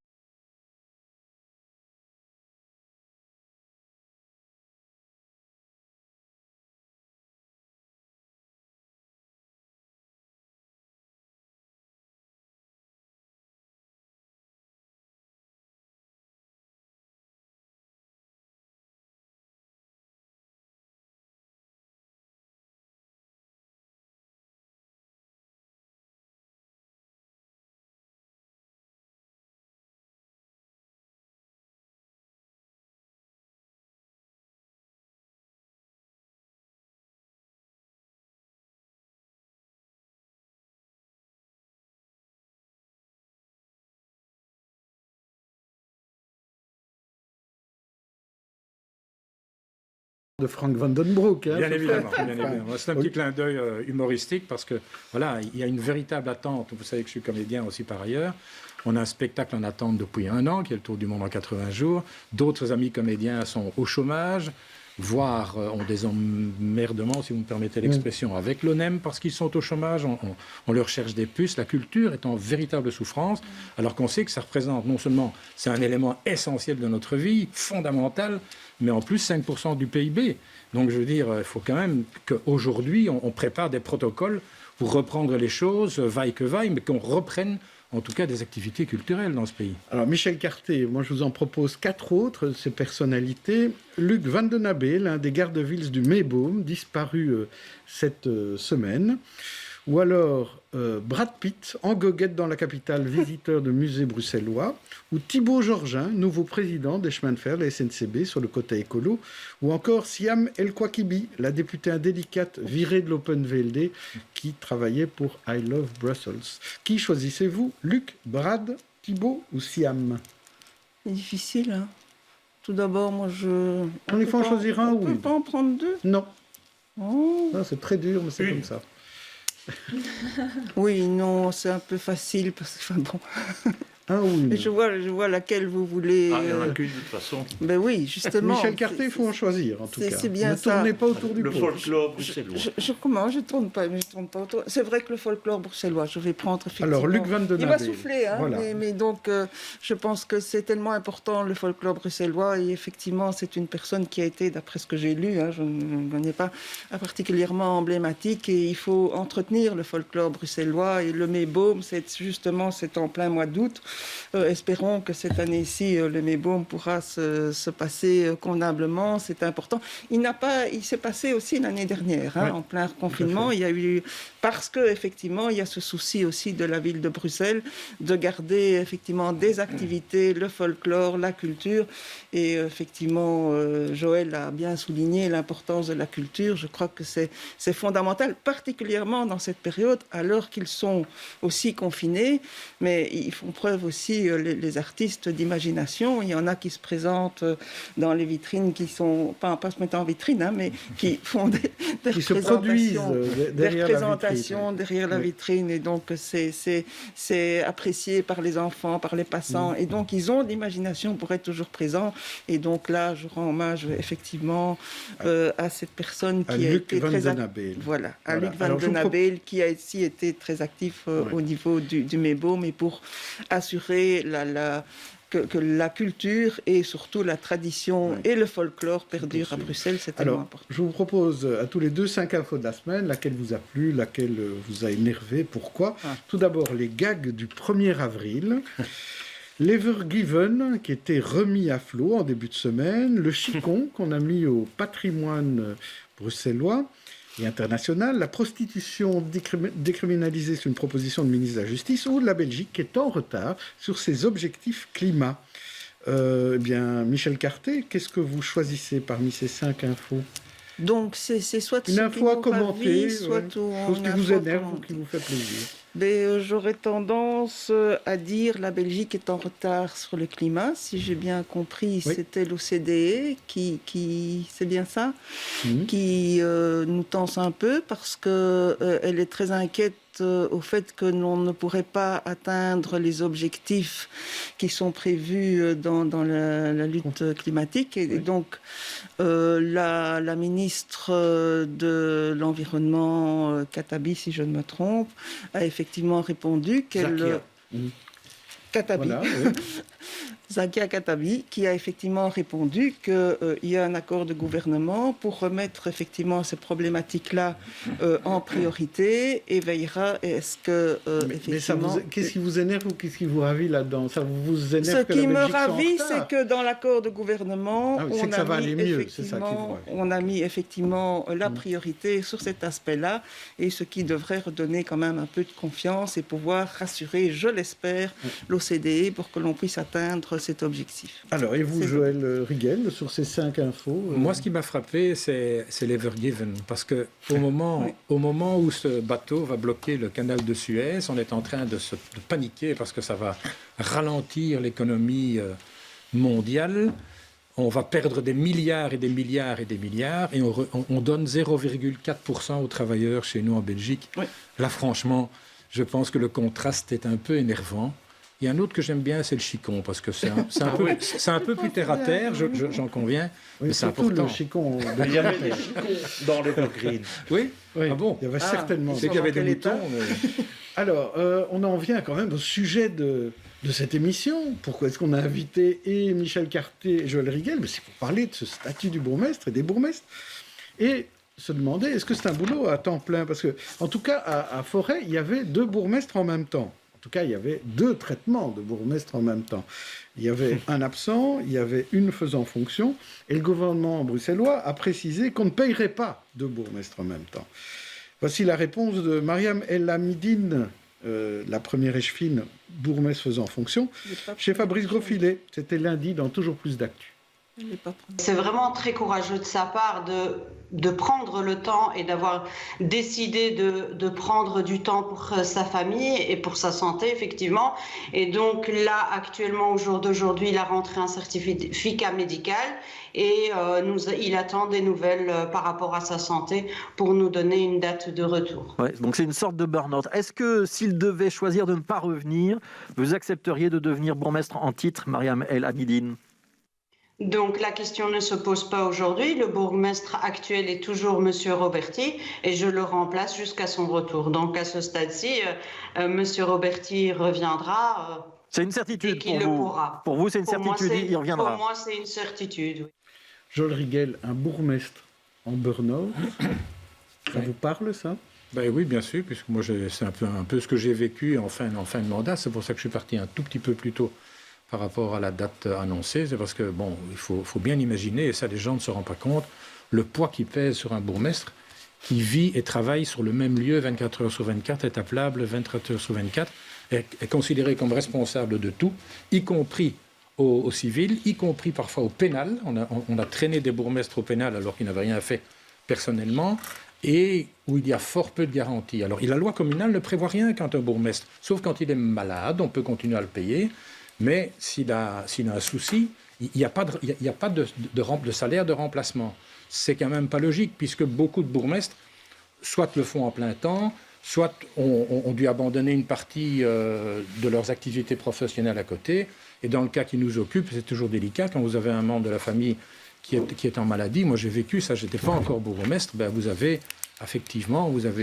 de Frank Vandenbroek. Hein, bien évidemment. C'est un petit clin d'œil humoristique parce que voilà, il y a une véritable attente. Vous savez que je suis comédien aussi par ailleurs. On a un spectacle en attente depuis 1 an, qui est le Tour du monde en 80 jours. D'autres amis comédiens sont au chômage, voire ont des emmerdements, si vous me permettez l'expression, avec l'ONEM parce qu'ils sont au chômage. On leur cherche des puces. La culture est en véritable souffrance, alors qu'on sait que ça représente non seulement, c'est un élément essentiel de notre vie, fondamental, mais en plus 5% du PIB. Donc je veux dire, il faut quand même qu'aujourd'hui, on prépare des protocoles pour reprendre les choses, vaille que vaille, mais qu'on reprenne en tout cas des activités culturelles dans ce pays. Alors Michel Carté, moi je vous en propose 4 autres de ces personnalités. Luc Van den Abbe, l'un des gardes-villes du Meeboom, disparu cette semaine. Ou alors Brad Pitt, en goguette dans la capitale, visiteur de musées bruxellois. Ou Thibaut Georgin, nouveau président des chemins de fer, la SNCB, sur le côté écolo. Ou encore Siam El Kouakibi, la députée indélicate virée de l'Open VLD, qui travaillait pour I Love Brussels. Qui choisissez-vous, Luc, Brad, Thibaut ou Siam? C'est difficile, hein. Tout d'abord, moi je... Il faut en choisir un ou on peut pas en prendre 2? Non. Oh. Non, c'est très dur, mais c'est comme ça. Oui, non, c'est un peu facile parce que, enfin bon. Ah oui. Mais je vois laquelle vous voulez. Ah, il n'y en a qu'une de toute façon. Ben oui, justement. Michel Carté, il faut en choisir en tout cas. C'est bien ne ça. tournez pas autour du pot. Le folklore bruxellois. Je tourne pas, mais je tourne pas autour. C'est vrai que le folklore bruxellois, je vais prendre effectivement. Alors Luc Van den Abbe. Il va souffler, hein. Voilà. Mais donc, je pense que c'est tellement important le folklore bruxellois et effectivement, c'est une personne qui a été, d'après ce que j'ai lu, hein, je ne connais pas, particulièrement emblématique et il faut entretenir le folklore bruxellois et le Meeboom, c'est en plein mois d'août. Espérons que cette année-ci, le Meeboom pourra se passer convenablement, c'est important. Il s'est passé aussi l'année dernière, hein, en plein confinement. Il y a eu, parce qu'effectivement, il y a ce souci aussi de la ville de Bruxelles de garder effectivement des activités, le folklore, la culture. Et effectivement, Joël a bien souligné l'importance de la culture. Je crois que c'est fondamental, particulièrement dans cette période, alors qu'ils sont aussi confinés, mais ils font preuve aussi, les artistes, d'imagination. Il y en a qui se présentent dans les vitrines, qui sont, pas se mettant en vitrine, hein, mais qui font des qui se produisent derrière la vitrine. Et donc, c'est apprécié par les enfants, par les passants. Et donc, ils ont de l'imagination pour être toujours présents. Et donc là, je rends hommage effectivement à cette personne qui a été très active. Voilà, à Luc Van den Abbe, qui a aussi été très actif au niveau du Meeboom, et pour assurer que la culture et surtout la tradition et le folklore perdurent à Bruxelles, c'est tellement important. Je vous propose à tous les deux 5 infos de la semaine, laquelle vous a plu, laquelle vous a énervé, pourquoi. Tout d'abord, les gags du 1er avril. L'Evergiven, qui était remis à flot en début de semaine. Le Chicon, qu'on a mis au patrimoine bruxellois et international. La prostitution décriminalisée, c'est une proposition de ministre de la Justice. Ou la Belgique, qui est en retard sur ses objectifs climat. Eh bien, Michel Carté, qu'est-ce que vous choisissez parmi ces 5 infos? Donc, c'est soit une info à commenter, soit chose qui vous énerve ou qui vous fait plaisir. Mais j'aurais tendance à dire la Belgique est en retard sur le climat. Si j'ai bien compris, c'était l'OCDE qui c'est bien ça, qui nous tense un peu parce qu'elle est très inquiète au fait que l'on ne pourrait pas atteindre les objectifs qui sont prévus dans la lutte climatique. Et donc, la ministre de l'Environnement, Katabi, si je ne me trompe, a effectivement répondu qu'elle... Katabi. Voilà, oui. Zakia Katabi, qui a effectivement répondu qu'il y a un accord de gouvernement pour remettre effectivement ces problématiques-là en priorité et veillera à ce que effectivement... Mais qu'est-ce qui vous énerve ou qu'est-ce qui vous ravit là-dedans? Ça vous énerve? Ce qui me ravit, c'est que dans l'accord de gouvernement, on a mis effectivement la priorité sur cet aspect-là, et ce qui devrait redonner quand même un peu de confiance et pouvoir rassurer, je l'espère, l'OCDE pour que l'on puisse atteindre cet objectif. Alors, et vous, Joël Rigel, sur ces 5 infos Moi, ce qui m'a frappé, c'est l'Evergiven, parce qu'au moment où ce bateau va bloquer le canal de Suez, on est en train de paniquer parce que ça va ralentir l'économie mondiale. on va perdre des milliards et des milliards et des milliards et on donne 0,4% aux travailleurs chez nous en Belgique. Oui. Là, franchement, je pense que le contraste est un peu énervant. Il y a un autre que j'aime bien, c'est le chicon, parce que c'est un peu plus terre à terre, j'en conviens, oui, mais c'est important. Le chicon. Il y avait des chicons dans les green. Oui. Ah bon? Il y avait certainement. C'est qu'il y avait des moutons. Mais... Alors, on en vient quand même au sujet de cette émission. Pourquoi est-ce qu'on a invité et Michel Carté et Joël Riguel? C'est pour parler de ce statut du bourgmestre et des bourgmestres. Et se demander, est-ce que c'est un boulot à temps plein? Parce que, en tout cas, à Forêt, il y avait 2 bourgmestres en même temps. En tout cas, il y avait 2 traitements de bourgmestre en même temps. Il y avait un absent, il y avait une faisant fonction, et le gouvernement bruxellois a précisé qu'on ne payerait pas 2 bourgmestres en même temps. Voici la réponse de Mariam El Hamidine, la première échevine bourgmestre faisant fonction, chez Fabrice Grosfilet. C'était lundi dans Toujours plus d'actu. C'est vraiment très courageux de sa part de prendre le temps et d'avoir décidé de prendre du temps pour sa famille et pour sa santé, effectivement. Et donc là, actuellement, au jour d'aujourd'hui, il a rentré un certificat médical et il attend des nouvelles par rapport à sa santé pour nous donner une date de retour. Ouais, donc c'est une sorte de burn-out. Est-ce que s'il devait choisir de ne pas revenir, vous accepteriez de devenir bourgmestre en titre, Mariam El Hamidine ? Donc la question ne se pose pas aujourd'hui. Le bourgmestre actuel est toujours Monsieur Roberti et je le remplace jusqu'à son retour. Donc à ce stade-ci, Monsieur Roberti reviendra. C'est une certitude pour vous. Pourra. Pour vous, c'est une certitude, il reviendra. Pour moi, c'est une certitude. Oui. Joël Riguel, un bourgmestre en burn-out, ça vous parle ça? Ben oui, bien sûr, puisque moi c'est un peu ce que j'ai vécu en fin de mandat. C'est pour ça que je suis parti un tout petit peu plus tôt par rapport à la date annoncée. C'est parce que, bon, il faut bien imaginer, et ça les gens ne se rendent pas compte, le poids qui pèse sur un bourgmestre qui vit et travaille sur le même lieu 24 heures sur 24, est appelable 24 heures sur 24, est considéré comme responsable de tout, y compris au civil, y compris parfois au pénal. On a traîné des bourgmestres au pénal alors qu'ils n'avaient rien fait personnellement, et où il y a fort peu de garanties. Alors, la loi communale ne prévoit rien quand un bourgmestre, sauf quand il est malade, on peut continuer à le payer. Mais s'il a un souci, il n'y a pas de salaire de remplacement. C'est quand même pas logique, puisque beaucoup de bourgmestres, soit le font en plein temps, soit ont dû abandonner une partie de leurs activités professionnelles à côté. Et dans le cas qui nous occupe, c'est toujours délicat. Quand vous avez un membre de la famille qui est en maladie, moi j'ai vécu ça, je n'étais pas encore bourgmestre, ben vous avez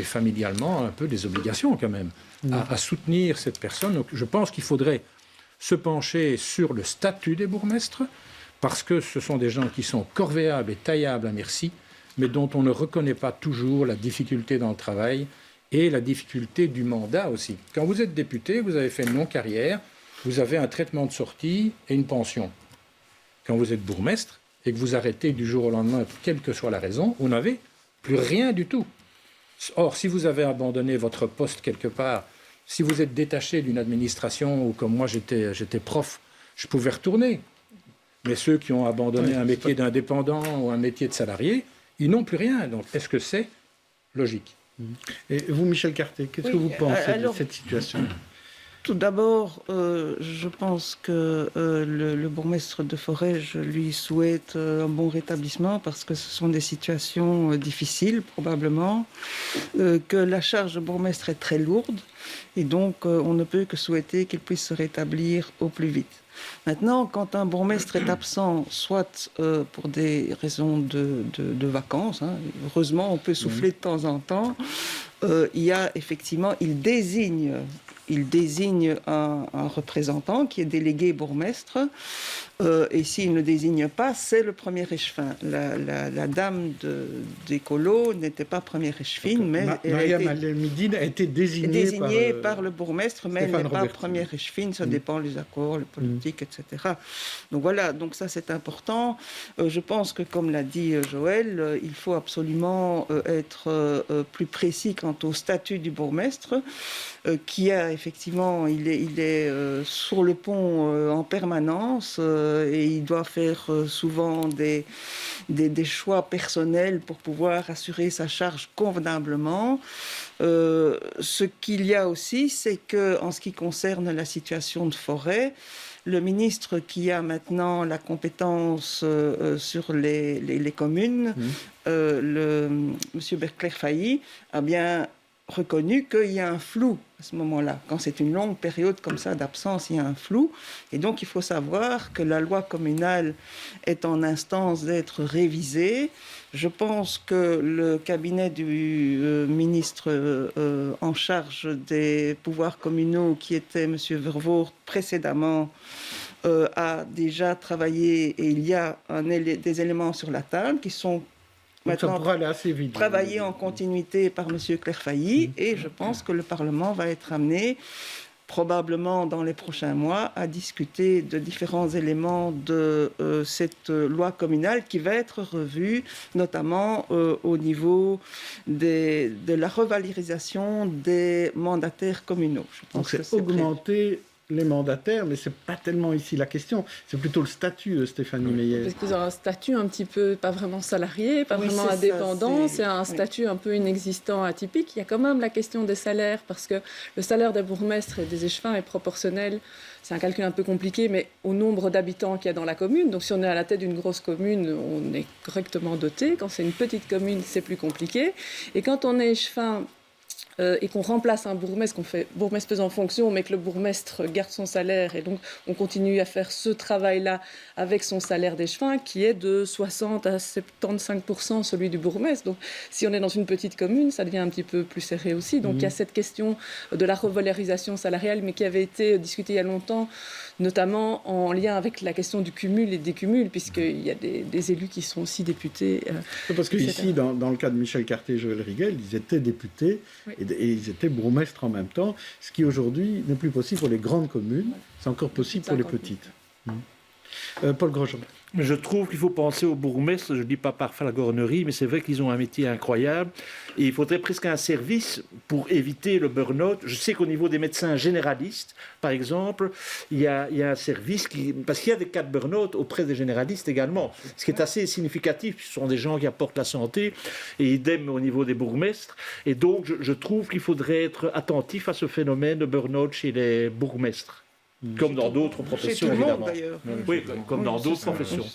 familialement un peu des obligations quand même à soutenir cette personne. Donc je pense qu'il faudrait se pencher sur le statut des bourgmestres, parce que ce sont des gens qui sont corvéables et taillables à merci, mais dont on ne reconnaît pas toujours la difficulté dans le travail et la difficulté du mandat aussi. Quand vous êtes député, vous avez fait une longue carrière, vous avez un traitement de sortie et une pension. Quand vous êtes bourgmestre et que vous arrêtez du jour au lendemain, quelle que soit la raison, vous n'avez plus rien du tout. Or, si vous avez abandonné votre poste quelque part, si vous êtes détaché d'une administration, ou comme moi j'étais prof, je pouvais retourner. Mais ceux qui ont abandonné un métier d'indépendant ou un métier de salarié, ils n'ont plus rien. Donc est-ce que c'est logique? Et vous, Michel Carté, qu'est-ce que vous pensez de cette situation? Tout d'abord, je pense que le bourgmestre de Forêt, je lui souhaite un bon rétablissement parce que ce sont des situations difficiles, probablement, que la charge de bourgmestre est très lourde et donc on ne peut que souhaiter qu'il puisse se rétablir au plus vite. Maintenant, quand un bourgmestre est absent, soit pour des raisons de vacances, heureusement on peut souffler de temps en temps, il y a effectivement, il désigne un représentant qui est délégué bourgmestre, et s'il ne désigne pas, c'est le premier échevin. La dame d'écolo n'était pas première échevine, mais Mariam El Hamidine a été désignée par le bourgmestre, mais elle n'est pas première échevine, ça dépend des accords, les politiques, etc. Donc voilà, donc ça c'est important. Je pense que, comme l'a dit Joël, il faut absolument être plus précis quant au statut du bourgmestre. qui a effectivement, il est sur le pont en permanence et il doit faire souvent des choix personnels pour pouvoir assurer sa charge convenablement. Ce qu'il y a aussi, c'est que en ce qui concerne la situation de forêt, le ministre qui a maintenant la compétence sur les communes, M. Clerc-Failly, a bien reconnu qu'il y a un flou à ce moment-là. Quand c'est une longue période comme ça d'absence, il y a un flou. Et donc, il faut savoir que la loi communale est en instance d'être révisée. Je pense que le cabinet du ministre en charge des pouvoirs communaux, qui était M. Vervoort précédemment, a déjà travaillé et il y a des éléments sur la table qui sont maintenant travaillé en continuité par M. Clerc-Failly et je pense que le Parlement va être amené probablement dans les prochains mois à discuter de différents éléments de cette loi communale qui va être revue, notamment au niveau de la revalorisation des mandataires communaux. Je pense donc c'est augmenter les mandataires, mais ce n'est pas tellement ici la question. C'est plutôt le statut, Stéphanie Meyer. Parce que vous avez un statut un petit peu, pas vraiment salarié, pas vraiment indépendant, c'est un statut un peu inexistant, atypique. Il y a quand même la question des salaires, parce que le salaire des bourgmestres et des échevins est proportionnel. C'est un calcul un peu compliqué, mais au nombre d'habitants qu'il y a dans la commune. Donc si on est à la tête d'une grosse commune, on est correctement doté. Quand c'est une petite commune, c'est plus compliqué. Et quand on est échevin et qu'on remplace un bourgmestre, qu'on fait bourgmestre faisant fonction, mais que le bourgmestre garde son salaire et donc on continue à faire ce travail-là avec son salaire d'échevin qui est de 60 à 75% celui du bourgmestre. Donc si on est dans une petite commune, ça devient un petit peu plus serré aussi. Donc il y a cette question de la revalorisation salariale, mais qui avait été discutée il y a longtemps, notamment en lien avec la question du cumul et des cumuls, puisqu'il y a des élus qui sont aussi députés. Parce que ici, dans le cas de Michel Carté et Joël Riguel, ils étaient députés et ils étaient bourgmestres en même temps, ce qui aujourd'hui n'est plus possible pour les grandes communes, c'est encore possible pour les petites. Paul Grosjean. Je trouve qu'il faut penser aux bourgmestres, je ne dis pas par flagornerie, mais c'est vrai qu'ils ont un métier incroyable et il faudrait presque un service pour éviter le burn-out. Je sais qu'au niveau des médecins généralistes, par exemple, il y a un service parce qu'il y a des cas de burn-out auprès des généralistes également, ce qui est assez significatif, ce sont des gens qui apportent la santé et idem au niveau des bourgmestres. Et donc, je trouve qu'il faudrait être attentif à ce phénomène de burn-out chez les bourgmestres. Comme dans d'autres professions, évidemment. Oui, comme dans d'autres professions.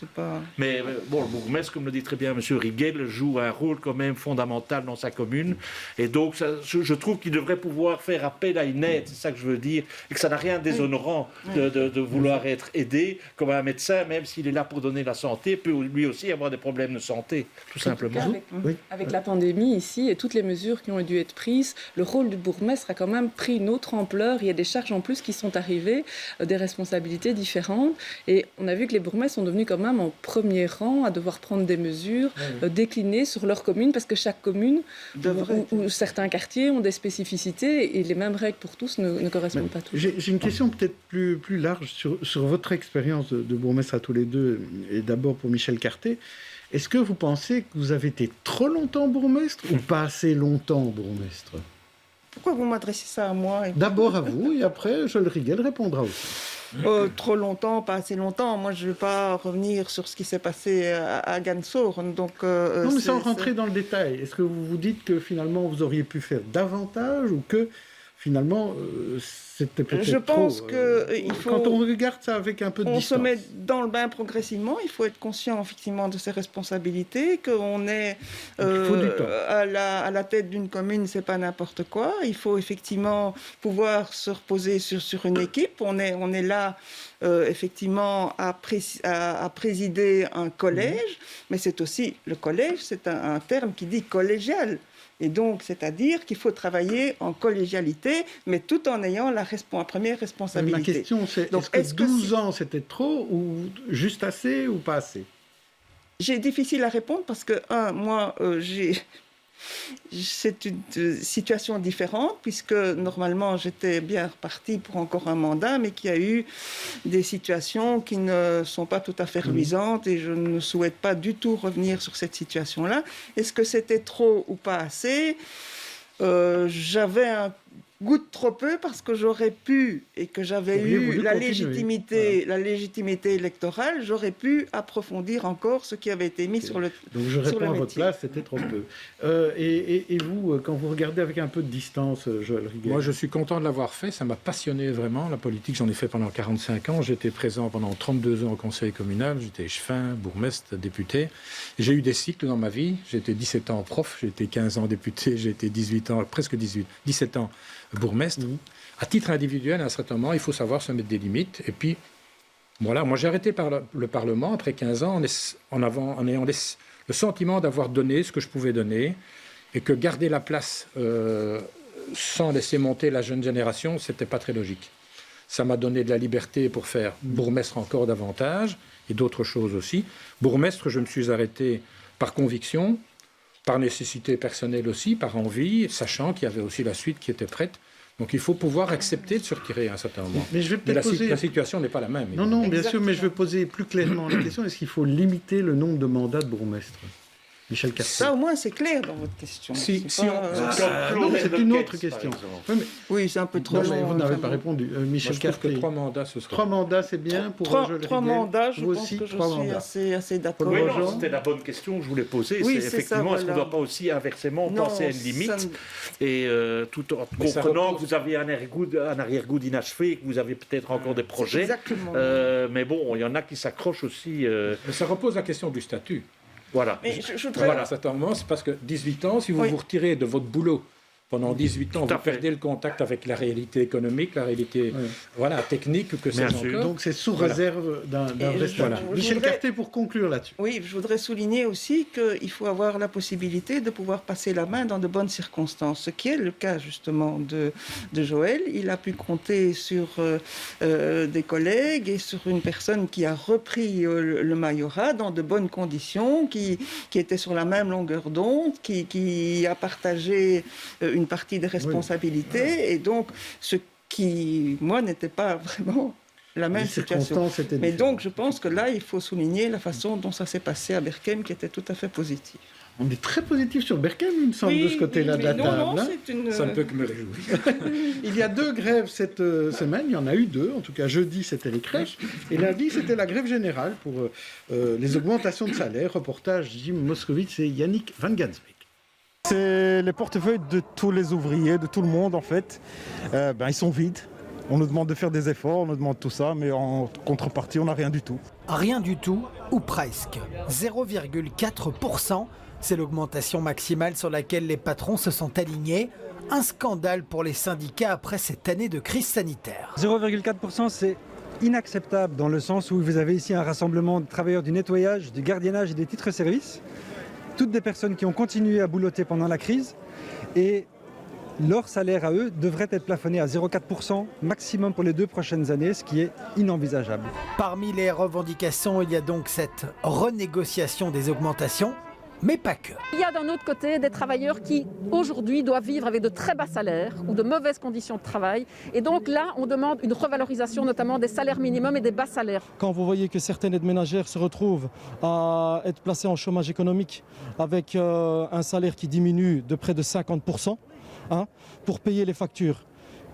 Mais bon, le bourgmestre, comme le dit très bien M. Riguel, joue un rôle quand même fondamental dans sa commune. Et donc, je trouve qu'il devrait pouvoir faire appel à une aide, c'est ça que je veux dire, et que ça n'a rien de déshonorant de vouloir être aidé, comme un médecin, même s'il est là pour donner la santé, peut lui aussi avoir des problèmes de santé, tout simplement. Avec la pandémie ici et toutes les mesures qui ont dû être prises, le rôle du bourgmestre a quand même pris une autre ampleur. Il y a des charges en plus qui sont arrivées, des responsabilités différentes. Et on a vu que les bourgmestres sont devenus quand même en premier rang à devoir prendre des mesures déclinées sur leur commune, parce que chaque commune ou certains quartiers ont des spécificités et les mêmes règles pour tous ne correspondent pas tous. J'ai une question peut-être plus large sur votre expérience de bourgmestre à tous les deux, et d'abord pour Michel Carté. Est-ce que vous pensez que vous avez été trop longtemps bourgmestre ou pas assez longtemps bourgmestre ? Pourquoi vous m'adressez ça à moi? D'abord à vous, et après, Joël Riguel répondra aussi. Trop longtemps, pas assez longtemps. Moi, je ne vais pas revenir sur ce qui s'est passé à Gansorn. Donc, non, mais sans rentrer dans le détail, est-ce que vous vous dites que finalement, vous auriez pu faire davantage ou que finalement, c'était peut-être Je pense qu'il faut... Quand on regarde ça avec un peu de distance... On se met dans le bain progressivement. Il faut être conscient, effectivement, de ses responsabilités, qu'on est à la tête d'une commune, c'est pas n'importe quoi. Il faut effectivement pouvoir se reposer sur une équipe. On est là, effectivement, à présider un collège, mais c'est aussi... Le collège, c'est un terme qui dit collégial. Et donc, c'est-à-dire qu'il faut travailler en collégialité, mais tout en ayant la première responsabilité. Ma question, c'est est-ce que 12 ans, c'était trop, ou juste assez, ou pas assez? C'est difficile à répondre parce que, moi, c'est une situation différente, puisque normalement, j'étais bien repartie pour encore un mandat, mais qu'il y a eu des situations qui ne sont pas tout à fait reluisantes, et je ne souhaite pas du tout revenir sur cette situation-là. Est-ce que c'était trop ou pas assez? J'avais goûte trop peu parce que j'aurais pu, et que j'avais eu la légitimité électorale, j'aurais pu approfondir encore ce qui avait été mis sur le métier. Donc je réponds à votre place, c'était trop peu. Et vous, quand vous regardez avec un peu de distance, Joël Riguel? Moi, je suis content de l'avoir fait. Ça m'a passionné vraiment. La politique, j'en ai fait pendant 45 ans. J'étais présent pendant 32 ans au conseil communal. J'étais échevin, bourgmestre, député. J'ai eu des cycles dans ma vie. J'ai été 17 ans prof, j'ai été 15 ans député, j'ai été 17 ans bourgmestre. À titre individuel, à un certain moment, il faut savoir se mettre des limites. Et puis, voilà, moi j'ai arrêté par le Parlement après 15 ans en ayant le sentiment d'avoir donné ce que je pouvais donner et que garder la place sans laisser monter la jeune génération, c'était pas très logique. Ça m'a donné de la liberté pour faire bourgmestre encore davantage et d'autres choses aussi. Bourgmestre, je me suis arrêté par conviction, par nécessité personnelle aussi, par envie, sachant qu'il y avait aussi la suite qui était prête. Donc il faut pouvoir accepter de se retirer à un certain moment. Mais je vais peut-être poser... la situation n'est pas la même. Non, non, bien sûr, mais je vais poser plus clairement la question. Est-ce qu'il faut limiter le nombre de mandats de bourgmestre? Michel Cartier. Ça, au moins, c'est clair dans votre question. Non, c'est une autre question. Oui, c'est un peu trop long. Vous n'avez pas répondu. Michel Cartier. Que 3 mandats, ce serait... 3 mandats, c'est bien pour Joël Riguel. 3 mandats, je vous pense aussi, que je suis assez d'accord. Oui, non, c'était la bonne question que je voulais poser. Oui, c'est effectivement, est-ce qu'on ne doit pas aussi inversement penser à une limite et tout en comprenant que vous avez un arrière-goût d'inachevé et que vous avez peut-être encore des projets. Mais bon, il y en a qui s'accrochent aussi. Mais ça repose la question du statut. Voilà. Mais voilà, à certains moments, c'est parce que 18 ans, si vous vous retirez de votre boulot pendant 18 ans, vous perdez le contact avec la réalité économique, la réalité technique, que c'est encore. Donc c'est sous réserve d'un vrai statut. Michel Cartier, pour conclure là-dessus. Oui, je voudrais souligner aussi qu'il faut avoir la possibilité de pouvoir passer la main dans de bonnes circonstances, ce qui est le cas justement de Joël. Il a pu compter sur des collègues et sur une personne qui a repris le majorat dans de bonnes conditions, qui était sur la même longueur d'onde, qui a partagé une partie des responsabilités, et donc ce qui, moi, n'était pas vraiment la même situation. Mais donc, je pense que là, il faut souligner la façon dont ça s'est passé à Berchem, qui était tout à fait positive. On est très positif sur Berchem, il me semble, de ce côté-là de la table. Ça ne peut que me réjouir. Il y a 2 grèves cette semaine, il y en a eu 2, en tout cas jeudi c'était les crèches, et lundi c'était la grève générale pour les augmentations de salaire. Reportage Jim Moscovitz et Yannick Van Gansbeek. C'est les portefeuilles de tous les ouvriers, de tout le monde en fait. Ils sont vides. On nous demande de faire des efforts, on nous demande tout ça, mais en contrepartie, on n'a rien du tout. Rien du tout, ou presque. 0,4%, c'est l'augmentation maximale sur laquelle les patrons se sont alignés. Un scandale pour les syndicats après cette année de crise sanitaire. 0,4%, c'est inacceptable dans le sens où vous avez ici un rassemblement de travailleurs du nettoyage, du gardiennage et des titres-services. Toutes des personnes qui ont continué à boulotter pendant la crise, et leur salaire à eux devrait être plafonné à 0,4% maximum pour les 2 prochaines années, ce qui est inenvisageable. Parmi les revendications, il y a donc cette renégociation des augmentations, mais pas que. Il y a d'un autre côté des travailleurs qui aujourd'hui doivent vivre avec de très bas salaires ou de mauvaises conditions de travail, et donc là on demande une revalorisation notamment des salaires minimums et des bas salaires. Quand vous voyez que certaines aides ménagères se retrouvent à être placées en chômage économique avec un salaire qui diminue de près de 50%, pour payer les factures,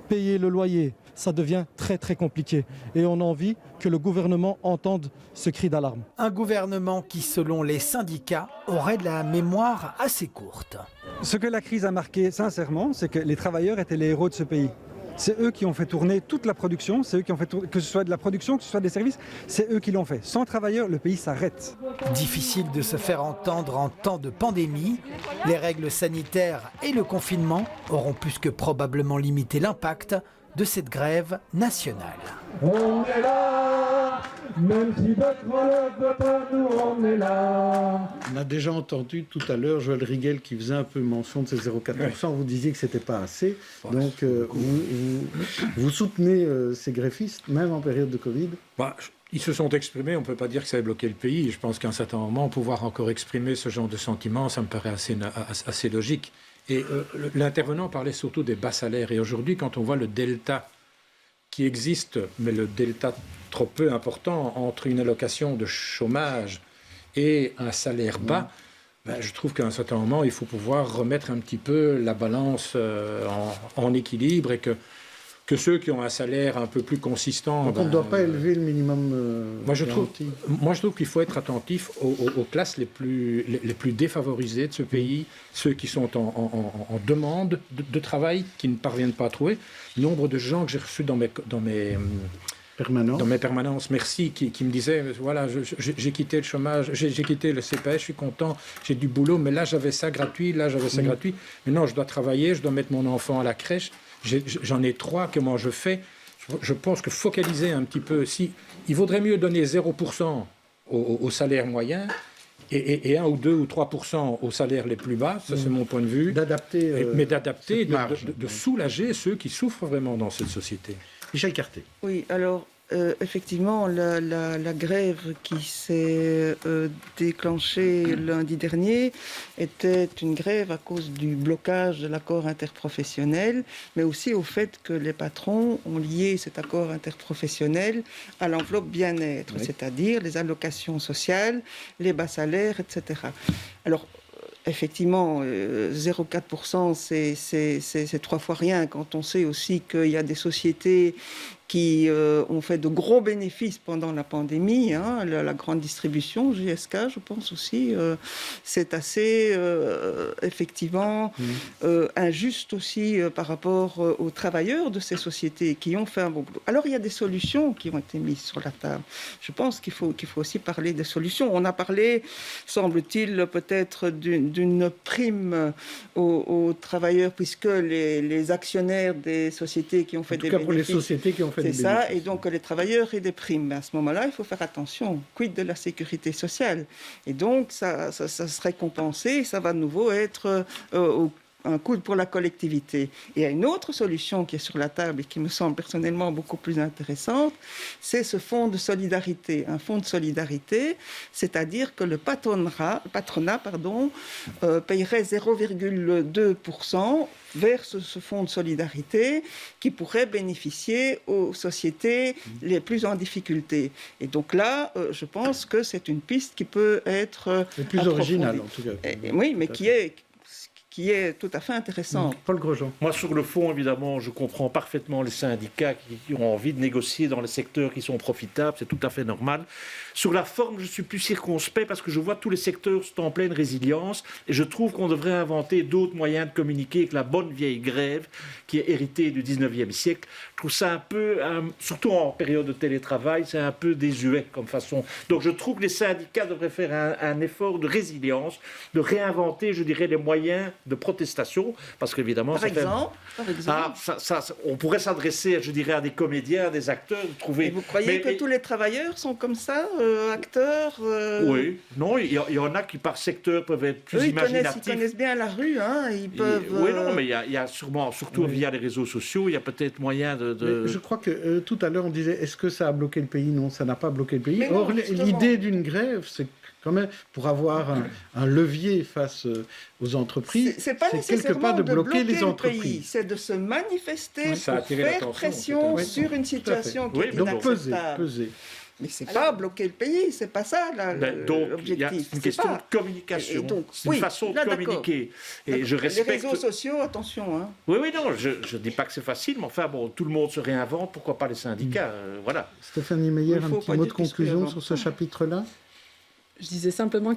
payer le loyer, ça devient très très compliqué. Et on a envie que le gouvernement entende ce cri d'alarme. Un gouvernement qui, selon les syndicats, aurait de la mémoire assez courte. Ce que la crise a marqué sincèrement, c'est que les travailleurs étaient les héros de ce pays. C'est eux qui ont fait tourner toute la production, c'est eux qui ont fait tourner, que ce soit de la production, que ce soit des services, c'est eux qui l'ont fait. Sans travailleurs, le pays s'arrête. Difficile de se faire entendre en temps de pandémie. Les règles sanitaires et le confinement auront plus que probablement limité l'impact de cette grève nationale. On est là, même si votre ne veut pas nous, on est là. On a déjà entendu tout à l'heure Joël Riguel qui faisait un peu mention de ces 0,4%. Vous disiez que ce n'était pas assez. Donc vous soutenez ces greffistes, même en période de Covid? Ils se sont exprimés, on ne peut pas dire que ça a bloqué le pays. Je pense qu'à un certain moment, pouvoir encore exprimer ce genre de sentiments, ça me paraît assez logique. Et l'intervenant parlait surtout des bas salaires. Et aujourd'hui, quand on voit le delta qui existe, mais le delta trop peu important entre une allocation de chômage et un salaire bas, Je trouve qu'à un certain moment, il faut pouvoir remettre un petit peu la balance en équilibre et que ceux qui ont un salaire un peu plus consistant... Donc on ne doit pas élever le minimum moi, je trouve qu'il faut être attentif aux classes les plus défavorisées de ce pays, ceux qui sont en demande de travail, qui ne parviennent pas à trouver. Nombre de gens que j'ai reçus dans mes permanences, merci, qui me disaient, voilà, j'ai quitté le chômage, j'ai quitté le CPS, je suis content, j'ai du boulot, mais là j'avais ça gratuit, gratuit. Maintenant je dois travailler, je dois mettre mon enfant à la crèche, j'en ai 3, comment je fais? Je pense que focaliser un petit peu, il vaudrait mieux donner 0% au salaire moyen et 1 ou 2 ou 3% aux salaires les plus bas, ça c'est mon point de vue. Mais d'adapter, de soulager ceux qui souffrent vraiment dans cette société. Michel Carté. Oui, alors effectivement, la grève qui s'est déclenchée lundi dernier était une grève à cause du blocage de l'accord interprofessionnel, mais aussi au fait que les patrons ont lié cet accord interprofessionnel à l'enveloppe bien-être, c'est-à-dire les allocations sociales, les bas salaires, etc. Alors, effectivement, 0,4%, c'est 3 fois rien quand on sait aussi qu'il y a des sociétés qui ont fait de gros bénéfices pendant la pandémie, la grande distribution, JSK, je pense aussi, c'est assez effectivement injuste aussi par rapport aux travailleurs de ces sociétés qui ont fait un bon boulot. Alors il y a des solutions qui ont été mises sur la table. Je pense qu'il faut aussi parler des solutions. On a parlé, semble-t-il, peut-être d'une prime aux travailleurs, puisque les actionnaires des sociétés qui ont fait des bénéfices... pour les sociétés qui ont fait c'est ça, et donc les travailleurs aient des primes. Mais à ce moment-là, il faut faire attention. Quid de la sécurité sociale? Et donc, ça serait compensé, ça va de nouveau être un coût pour la collectivité. Et il y a une autre solution qui est sur la table et qui me semble personnellement beaucoup plus intéressante, c'est ce fonds de solidarité. Un fonds de solidarité, c'est-à-dire que le patronat payerait 0,2% vers ce fonds de solidarité qui pourrait bénéficier aux sociétés les plus en difficulté. Et donc là, je pense que c'est une piste qui peut être le plus originale, en tout cas. Oui, mais qui est tout à fait intéressant. Paul Grosjean. Moi, sur le fond, évidemment, je comprends parfaitement les syndicats qui ont envie de négocier dans les secteurs qui sont profitables, c'est tout à fait normal. Sur la forme, je suis plus circonspect parce que je vois que tous les secteurs sont en pleine résilience et je trouve qu'on devrait inventer d'autres moyens de communiquer que la bonne vieille grève qui est héritée du 19e siècle. Je trouve ça un peu, surtout en période de télétravail, c'est un peu désuet comme façon. Donc je trouve que les syndicats devraient faire un effort de résilience, de réinventer, je dirais, les moyens de protestation, parce qu'évidemment... Par exemple on pourrait s'adresser, je dirais, à des comédiens, à des acteurs, trouver... Et vous croyez que tous les travailleurs sont comme ça, acteurs Oui, non, il y en a qui par secteur peuvent être plus imaginatifs. Ils connaissent bien la rue, ils peuvent... Oui, non, mais il y a sûrement, surtout via les réseaux sociaux, il y a peut-être moyen de... Je crois que tout à l'heure on disait, est-ce que ça a bloqué le pays? Non, ça n'a pas bloqué le pays. Or, l'idée d'une grève, c'est quand même pour avoir un levier face aux entreprises, c'est quelque part de bloquer les entreprises. C'est de se manifester pour faire pression sur une situation qui est inacceptable. Peser. Mais c'est pas bloquer le pays, c'est pas ça l'objectif. Il y a une question de communication, c'est une façon de communiquer. Et je respecte... Les réseaux sociaux, attention. Oui, non, je ne dis pas que c'est facile, mais enfin, bon, tout le monde se réinvente, pourquoi pas les syndicats, voilà. Stéphanie Meyer, un petit mot de conclusion sur ce chapitre-là? Je disais simplement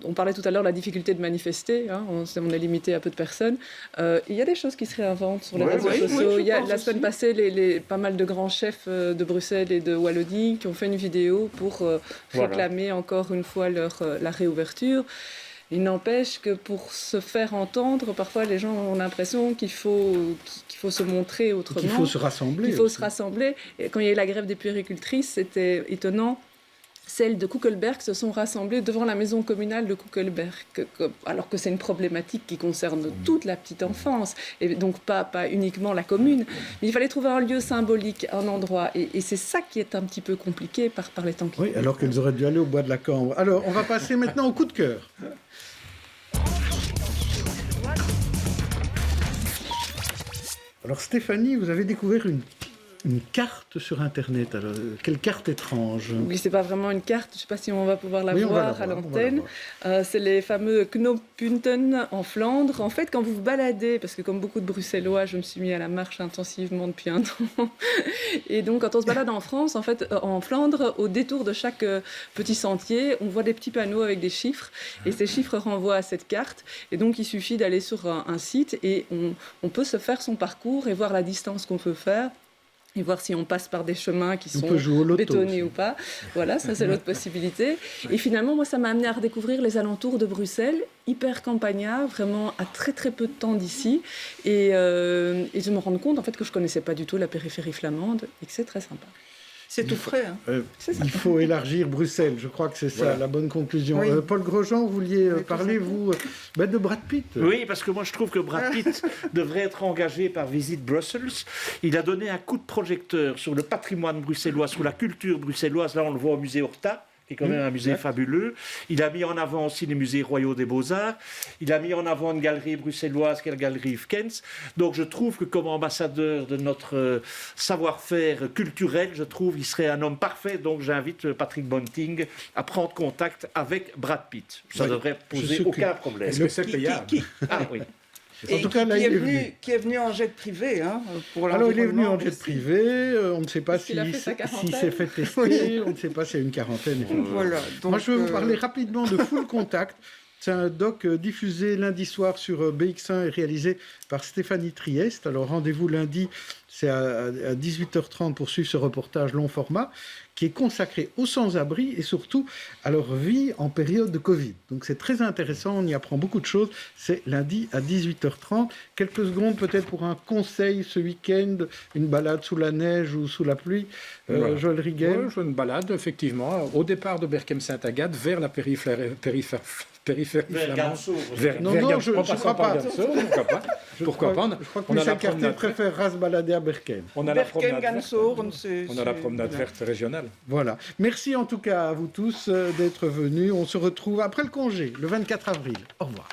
on parlait tout à l'heure de la difficulté de manifester, on est limité à peu de personnes. Il y a des choses qui se réinventent sur les réseaux sociaux. Il y a la semaine passée pas mal de grands chefs de Bruxelles et de Wallonie qui ont fait une vidéo pour réclamer encore une fois la réouverture. Il n'empêche que pour se faire entendre, parfois les gens ont l'impression qu'il faut se montrer autrement. Qu'il faut se rassembler. Et quand il y a eu la grève des puéricultrices, c'était étonnant. Celles de Kuckelberg se sont rassemblées devant la maison communale de Kuckelberg, alors que c'est une problématique qui concerne toute la petite enfance, et donc pas uniquement la commune. Mais il fallait trouver un lieu symbolique, un endroit, et c'est ça qui est un petit peu compliqué par les temps qui courent. Alors qu'elles auraient dû aller au bois de la Cambre. Alors, on va passer maintenant au coup de cœur. Alors Stéphanie, vous avez découvert Une carte sur Internet, alors quelle carte étrange. Oui, c'est pas vraiment une carte, je ne sais pas si on va pouvoir la Oui, voir à l'antenne. C'est les fameux knooppunten en Flandre. En fait, quand vous vous baladez, parce que comme beaucoup de Bruxellois, je me suis mis à la marche intensivement depuis un temps. Et donc, quand on se balade en France, en fait, en Flandre, au détour de chaque petit sentier, on voit des petits panneaux avec des chiffres. Et ces chiffres renvoient à cette carte. Et donc, il suffit d'aller sur un site et on peut se faire son parcours et voir la distance qu'on peut faire. Et voir si on passe par des chemins qui sont bétonnés ou pas. Voilà, ça c'est l'autre possibilité. Et finalement, moi, ça m'a amené à redécouvrir les alentours de Bruxelles, hyper campagnard, vraiment à très très peu de temps d'ici. Et je me rends compte en fait que je connaissais pas du tout la périphérie flamande et que c'est très sympa. C'est tout frais. Hein. Il faut élargir Bruxelles, je crois que c'est ça la bonne conclusion. Oui. Paul Grosjean, vous vouliez parler, vous, de Brad Pitt? Oui, parce que moi je trouve que Brad Pitt devrait être engagé par Visit Brussels. Il a donné un coup de projecteur sur le patrimoine bruxellois, sur la culture bruxelloise. Là, on le voit au musée Horta, qui est quand même un musée fabuleux. Il a mis en avant aussi les musées royaux des Beaux-Arts. Il a mis en avant une galerie bruxelloise qui est la galerie Fkens. Donc je trouve que comme ambassadeur de notre savoir-faire culturel, je trouve qu'il serait un homme parfait. Donc j'invite Patrick Bunting à prendre contact avec Brad Pitt. Ça ne devrait poser aucun problème. Est-ce que c'est payable? Ah oui. En tout cas, là, qui est venu en jet privé. Hein, pour alors, il est venu en jet privé. On ne sait pas s'il s'est fait tester. On ne sait pas s'il y a une quarantaine. Voilà, donc, moi, je vais vous parler rapidement de Full Contact. C'est un doc diffusé lundi soir sur BX1 et réalisé par Stéphanie Trieste. Alors, rendez-vous lundi, c'est à 18h30 pour suivre ce reportage long format qui est consacré aux sans-abri et surtout à leur vie en période de Covid. Donc c'est très intéressant, on y apprend beaucoup de choses. C'est lundi à 18h30. Quelques secondes peut-être pour un conseil ce week-end, une balade sous la neige ou sous la pluie. Joël Riguel. Oui, une balade, effectivement, au départ de Berchem-Saint-Agathe vers la périphérie flamande. Non, je ne crois pas. Pourquoi pas? Je crois que Michel Cartier préférera se balader à Berchem. On a la promenade verte régionale. Voilà. Merci en tout cas à vous tous d'être venus. On se retrouve après le congé, le 24 avril. Au revoir.